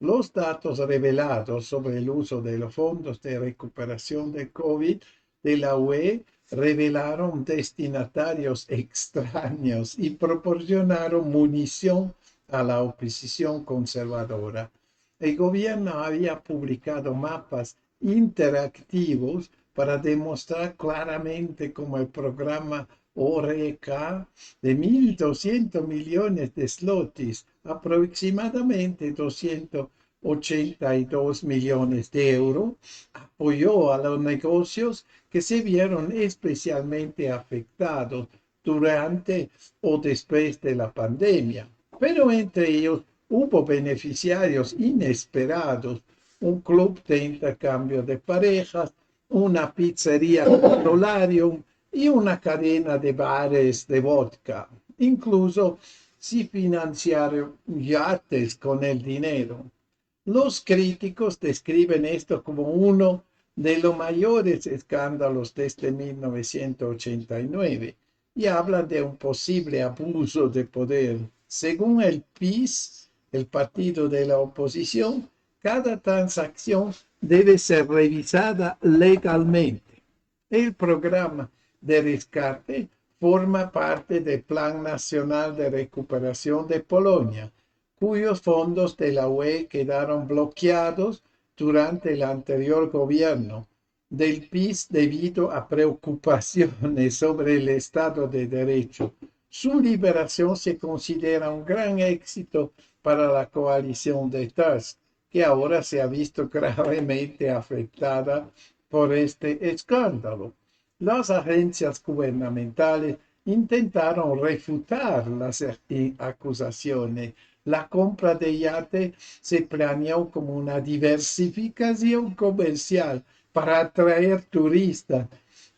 Los datos revelados sobre el uso de los fondos de recuperación de COVID de la UE revelaron destinatarios extraños y proporcionaron munición a la oposición conservadora. El gobierno había publicado mapas interactivos para demostrar claramente cómo el programa ORECA de 1.200 millones de zlotys, aproximadamente 282 millones de euros, apoyó a los negocios que se vieron especialmente afectados durante o después de la pandemia. Pero entre ellos hubo beneficiarios inesperados, un club de intercambio de parejas, una pizzería Solarium y una cadena de bares de vodka. Incluso se financiaron yates con el dinero. Los críticos describen esto como uno de los mayores escándalos desde 1989 y hablan de un posible abuso de poder. Según el PiS, el partido de la oposición, cada transacción debe ser revisada legalmente. El programa de rescate forma parte del Plan Nacional de Recuperación de Polonia, cuyos fondos de la UE quedaron bloqueados durante el anterior gobierno del PiS debido a preocupaciones sobre el Estado de Derecho. Su liberación se considera un gran éxito para la coalición de Tusk, que ahora se ha visto gravemente afectada por este escándalo. Las agencias gubernamentales intentaron refutar las acusaciones. La compra de yate se planeó como una diversificación comercial para atraer turistas,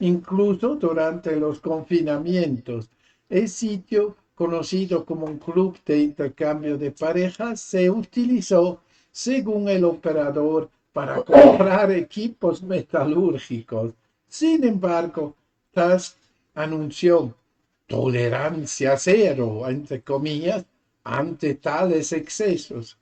incluso durante los confinamientos. El sitio, conocido como un club de intercambio de parejas, se utilizó, según el operador, para comprar equipos metalúrgicos. Sin embargo, Tusk anunció tolerancia cero, entre comillas, ante tales excesos.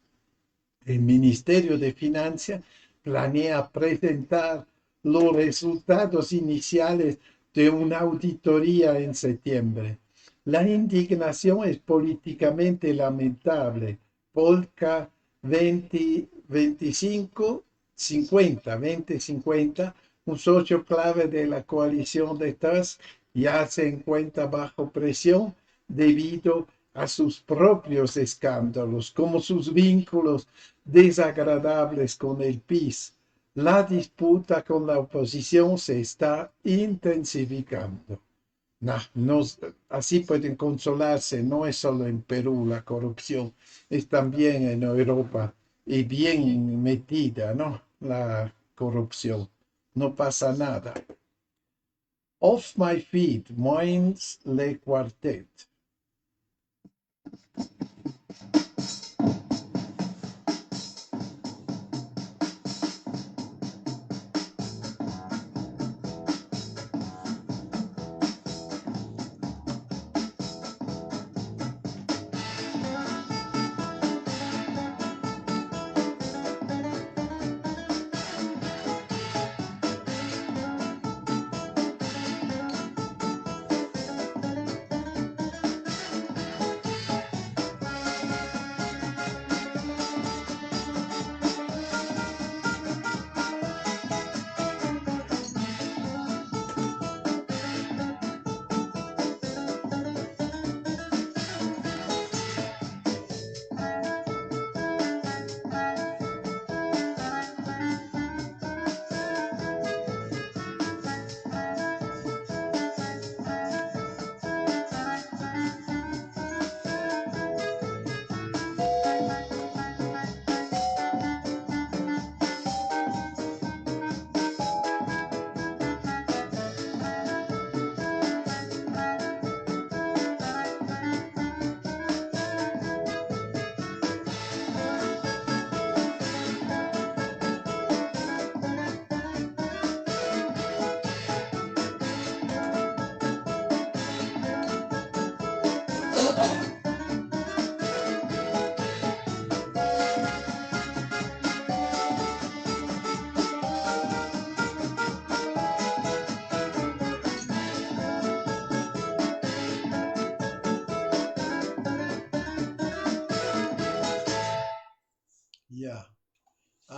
El Ministerio de Finanzas planea presentar los resultados iniciales de una auditoría en septiembre. La indignación es políticamente lamentable. Polka 2050, un socio clave de la coalición de Tusk, ya se encuentra bajo presión debido a sus propios escándalos, como sus vínculos desagradables con el PiS. La disputa con la oposición se está intensificando. Así pueden consolarse, no es solo en Perú la corrupción, es también en Europa y bien metida, ¿no? La corrupción. No pasa nada. Off My Feet, Moins Le Quartet.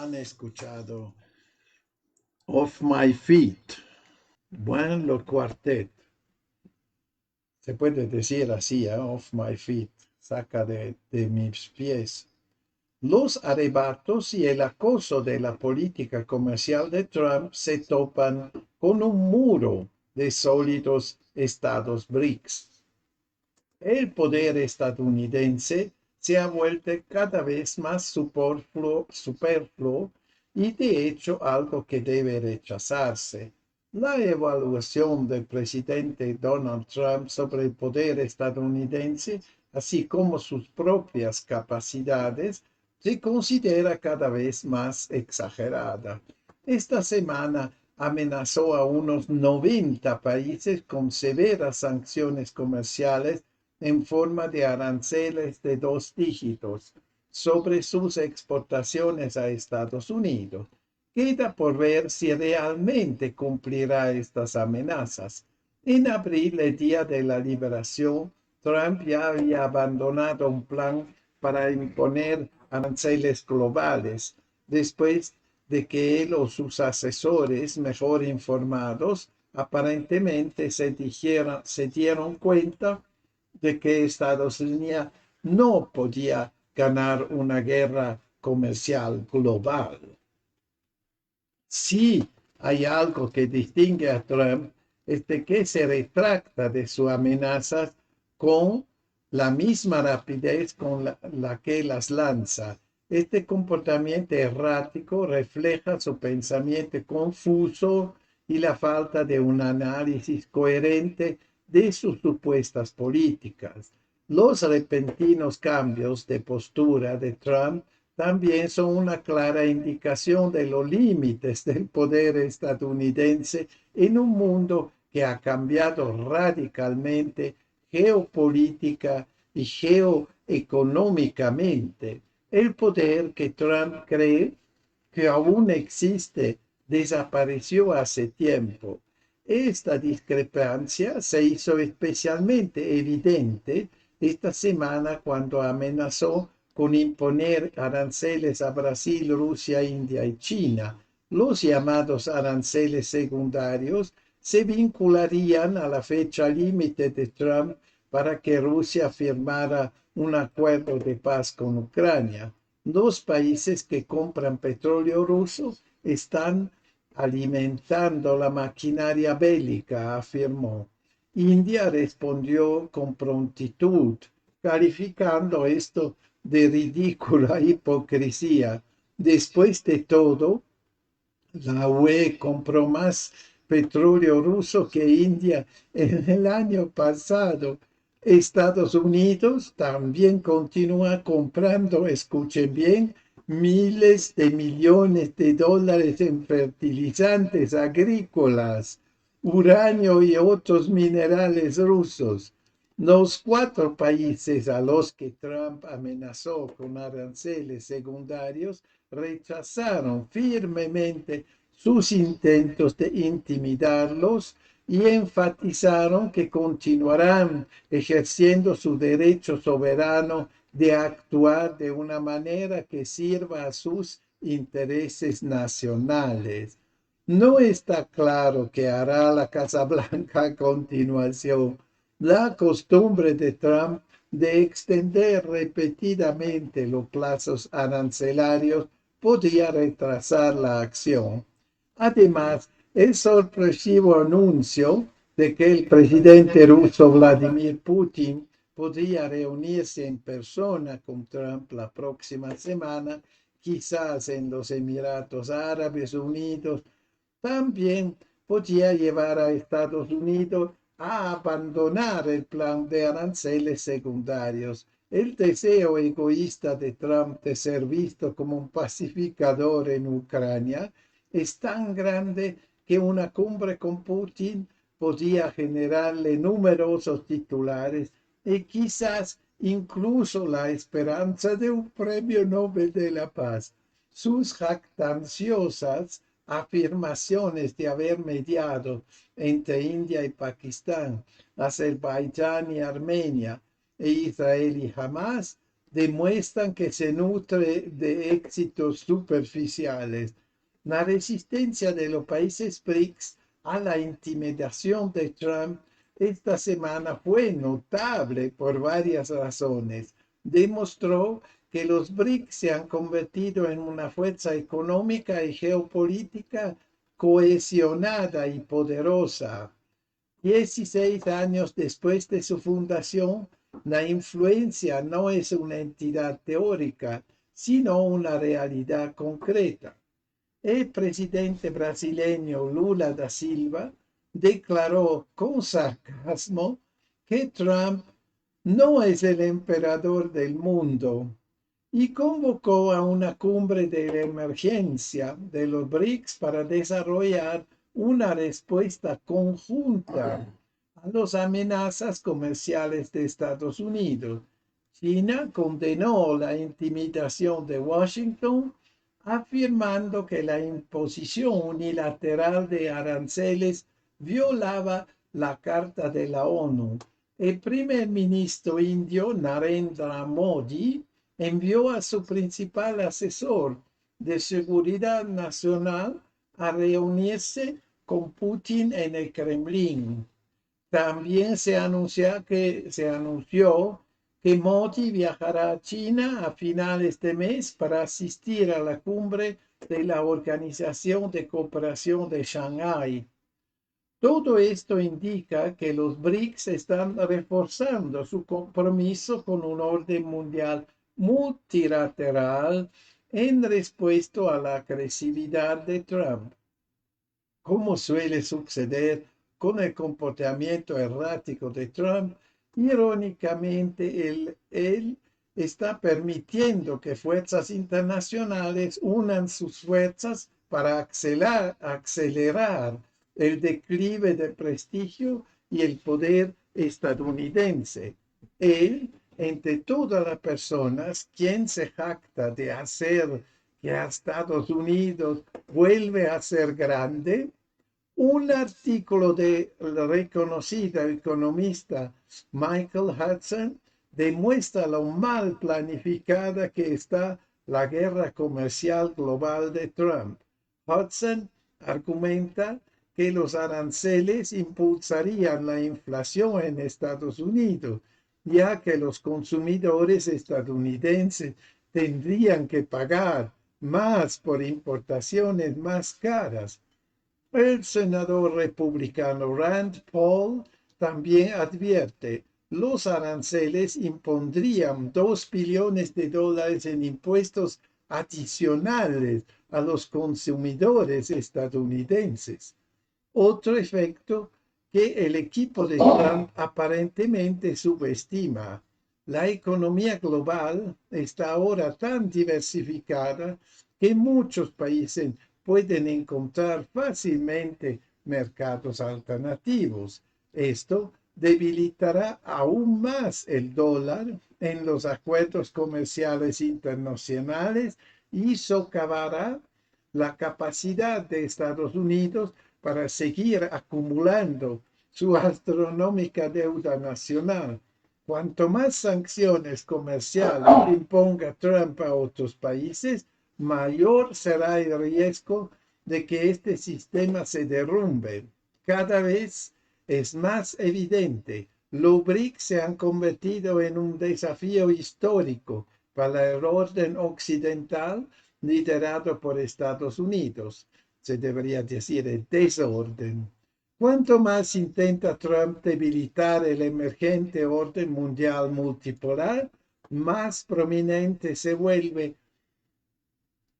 han escuchado Off My Feet, Bueno, lo Quartet. Se puede decir así, Off My Feet, saca de mis pies. Los arrebatos y el acoso de la política comercial de Trump se topan con un muro de sólidos estados BRICS. El poder estadounidense se ha vuelto cada vez más superfluo y de hecho algo que debe rechazarse. La evaluación del presidente Donald Trump sobre el poder estadounidense, así como sus propias capacidades, se considera cada vez más exagerada. Esta semana amenazó a unos 90 países con severas sanciones comerciales en forma de aranceles de 2 dígitos sobre sus exportaciones a Estados Unidos. Queda por ver si realmente cumplirá estas amenazas. En abril, el día de la liberación, Trump ya había abandonado un plan para imponer aranceles globales, después de que él o sus asesores mejor informados aparentemente se dieron cuenta de que Estados Unidos no podía ganar una guerra comercial global. Si hay algo que distingue a Trump, es de que se retracta de sus amenazas con la misma rapidez con la que las lanza. Este comportamiento errático refleja su pensamiento confuso y la falta de un análisis coherente de sus supuestas políticas. Los repentinos cambios de postura de Trump también son una clara indicación de los límites del poder estadounidense en un mundo que ha cambiado radicalmente geopolítica y geoeconómicamente. El poder que Trump cree que aún existe desapareció hace tiempo. Esta discrepancia se hizo especialmente evidente esta semana cuando amenazó con imponer aranceles a Brasil, Rusia, India y China. Los llamados aranceles secundarios se vincularían a la fecha límite de Trump para que Rusia firmara un acuerdo de paz con Ucrania. Los países que compran petróleo ruso están alimentando la maquinaria bélica, afirmó. India respondió con prontitud, calificando esto de ridícula hipocresía. Después de todo, la UE compró más petróleo ruso que India en el año pasado. Estados Unidos también continúa comprando, escuchen bien, miles de millones de dólares en fertilizantes agrícolas, uranio y otros minerales rusos. Los 4 países a los que Trump amenazó con aranceles secundarios rechazaron firmemente sus intentos de intimidarlos y enfatizaron que continuarán ejerciendo su derecho soberano de actuar de una manera que sirva a sus intereses nacionales. No está claro qué hará la Casa Blanca a continuación. La costumbre de Trump de extender repetidamente los plazos arancelarios podría retrasar la acción. Además, el sorpresivo anuncio de que el presidente ruso Vladimir Putin podría reunirse en persona con Trump la próxima semana, quizás en los Emiratos Árabes Unidos, también podría llevar a Estados Unidos a abandonar el plan de aranceles secundarios. El deseo egoísta de Trump de ser visto como un pacificador en Ucrania es tan grande que una cumbre con Putin podría generarle numerosos titulares y quizás incluso la esperanza de un premio Nobel de la Paz. Sus jactanciosas afirmaciones de haber mediado entre India y Pakistán, Azerbaiyán y Armenia, e Israel y Hamas, demuestran que se nutre de éxitos superficiales. La resistencia de los países BRICS a la intimidación de Trump esta semana fue notable por varias razones. Demostró que los BRICS se han convertido en una fuerza económica y geopolítica cohesionada y poderosa. 16 años después de su fundación, la influencia no es una entidad teórica, sino una realidad concreta. El presidente brasileño Lula da Silva declaró con sarcasmo que Trump no es el emperador del mundo y convocó a una cumbre de emergencia de los BRICS para desarrollar una respuesta conjunta a las amenazas comerciales de Estados Unidos. China condenó la intimidación de Washington, afirmando que la imposición unilateral de aranceles violaba la Carta de la ONU. El primer ministro indio Narendra Modi envió a su principal asesor de seguridad nacional a reunirse con Putin en el Kremlin. También se anunció que Modi viajará a China a finales de mes para asistir a la cumbre de la Organización de Cooperación de Shanghái. Todo esto indica que los BRICS están reforzando su compromiso con un orden mundial multilateral en respuesta a la agresividad de Trump. Como suele suceder con el comportamiento errático de Trump, irónicamente él está permitiendo que fuerzas internacionales unan sus fuerzas para acelerar el declive de prestigio y el poder estadounidense. Él, entre todas las personas, quien se jacta de hacer que a Estados Unidos vuelve a ser grande, un artículo del reconocido economista Michael Hudson demuestra lo mal planificada que está la guerra comercial global de Trump. Hudson argumenta que los aranceles impulsarían la inflación en Estados Unidos, ya que los consumidores estadounidenses tendrían que pagar más por importaciones más caras. El senador republicano Rand Paul también advierte: los aranceles impondrían $2 billones en impuestos adicionales a los consumidores estadounidenses. Otro efecto que el equipo de Trump aparentemente subestima. La economía global está ahora tan diversificada que muchos países pueden encontrar fácilmente mercados alternativos. Esto debilitará aún más el dólar en los acuerdos comerciales internacionales y socavará la capacidad de Estados Unidos para seguir acumulando su astronómica deuda nacional. Cuanto más sanciones comerciales imponga Trump a otros países, mayor será el riesgo de que este sistema se derrumbe. Cada vez es más evidente, los BRICS se han convertido en un desafío histórico para el orden occidental liderado por Estados Unidos. Se debería decir el desorden. Cuanto más intenta Trump debilitar el emergente orden mundial multipolar, más prominente se vuelve.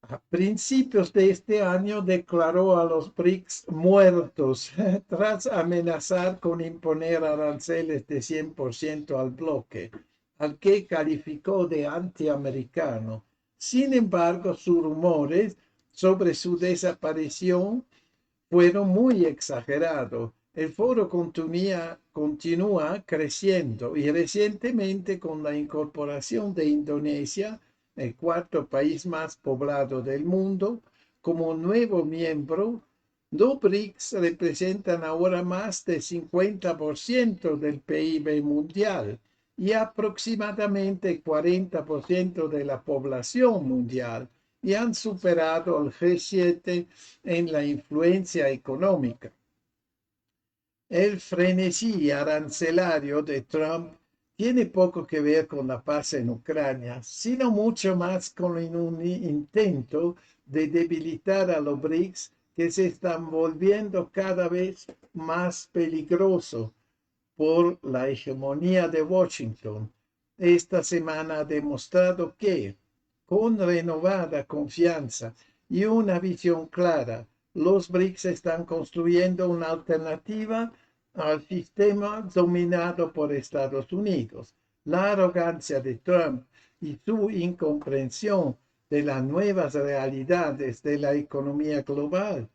A principios de este año declaró a los BRICS muertos tras amenazar con imponer aranceles de 100% al bloque, al que calificó de antiamericano. Sin embargo, sus rumores sobre su desaparición fueron muy exagerados. El foro continúa creciendo y recientemente, con la incorporación de Indonesia, el cuarto país más poblado del mundo, como nuevo miembro, los BRICS representan ahora más del 50% del PIB mundial. y aproximadamente 40% de la población mundial, y han superado al G7 en la influencia económica. El frenesí arancelario de Trump tiene poco que ver con la paz en Ucrania, sino mucho más con un intento de debilitar a los BRICS, que se están volviendo cada vez más peligrosos por la hegemonía de Washington. Esta semana ha demostrado que, con renovada confianza y una visión clara, los BRICS están construyendo una alternativa al sistema dominado por Estados Unidos. La arrogancia de Trump y su incomprensión de las nuevas realidades de la economía global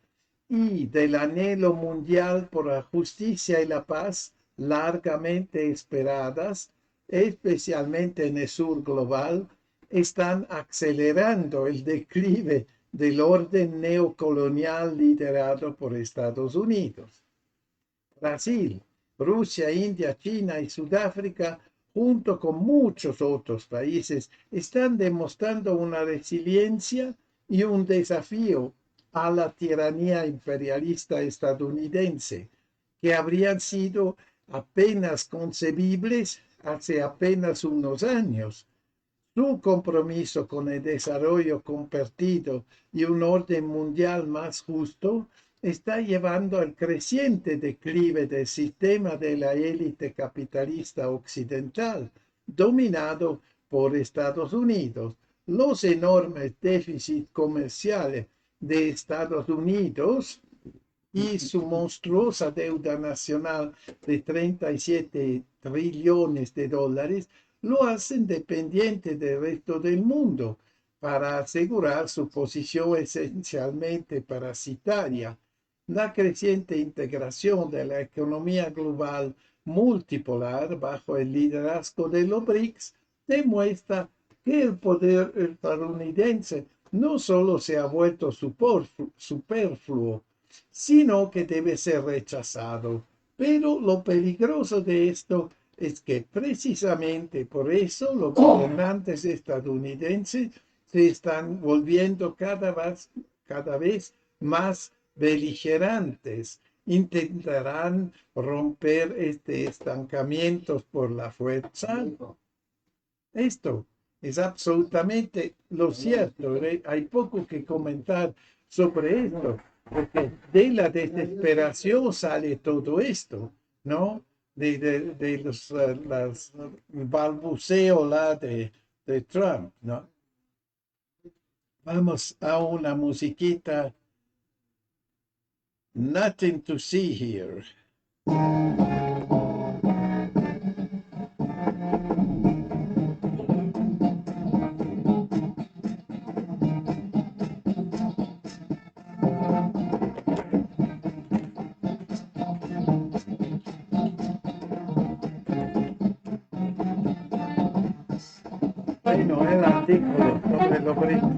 y del anhelo mundial por la justicia y la paz largamente esperadas, especialmente en el sur global, están acelerando el declive del orden neocolonial liderado por Estados Unidos. Brasil, Rusia, India, China y Sudáfrica, junto con muchos otros países, están demostrando una resiliencia y un desafío a la tiranía imperialista estadounidense, que habrían sido apenas concebibles hace apenas unos años. Su compromiso con el desarrollo compartido y un orden mundial más justo está llevando al creciente declive del sistema de la élite capitalista occidental, dominado por Estados Unidos. Los enormes déficits comerciales de Estados Unidos y su monstruosa deuda nacional de 37 trillones de dólares lo hacen dependiente del resto del mundo para asegurar su posición esencialmente parasitaria. La creciente integración de la economía global multipolar bajo el liderazgo de los BRICS demuestra que el poder estadounidense no solo se ha vuelto superfluo, sino que debe ser rechazado. Pero lo peligroso de esto es que precisamente por eso los gobernantes estadounidenses se están volviendo cada vez más beligerantes. Intentarán romper este estancamiento por la fuerza. Esto es absolutamente lo cierto. Hay poco que comentar sobre esto, porque de la desesperación sale todo esto, ¿no? De los balbuceos de Trump, ¿no? Vamos a una musiquita. Nothing to see here. Bueno, el artículo sobre los BRICS.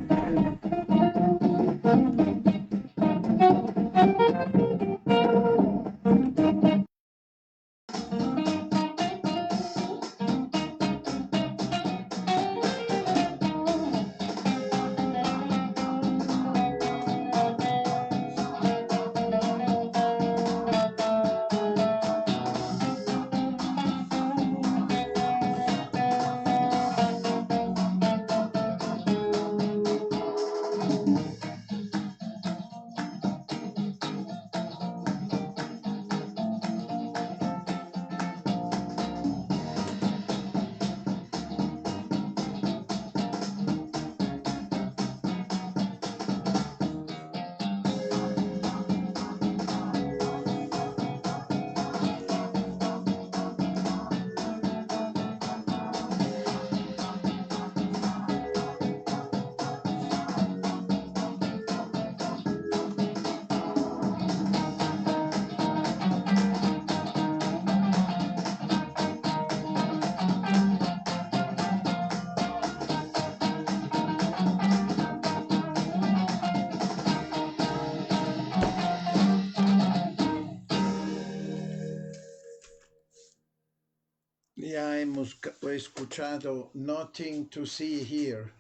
Ya hemos escuchado Nothing to See Here.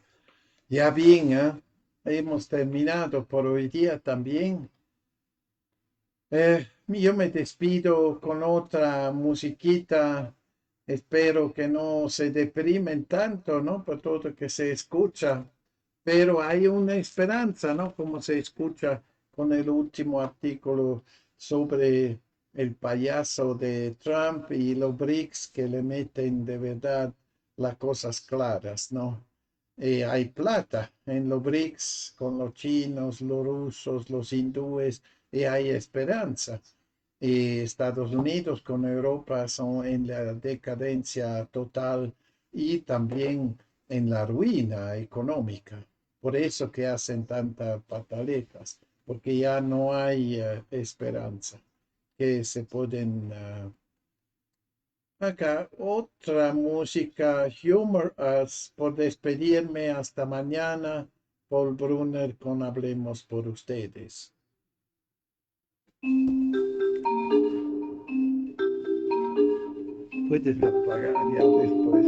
Ya bien, ¿eh? Hemos terminado por hoy día también. Yo me despido con otra musiquita. Espero que no se deprimen tanto, ¿no? Por todo que se escucha. Pero hay una esperanza, ¿no? Como se escucha con el último artículo sobre el payaso de Trump y los BRICS que le meten de verdad las cosas claras, ¿no? Hay plata en los BRICS con los chinos, los rusos, los hindúes, y hay esperanza. Y Estados Unidos con Europa son en la decadencia total y también en la ruina económica. Por eso que hacen tantas pataletas, porque ya no hay esperanza que se pueden... acá otra música, Humor Us, por despedirme hasta mañana, Paul Brunner con Hablemos por Ustedes. Puedes apagar ya después.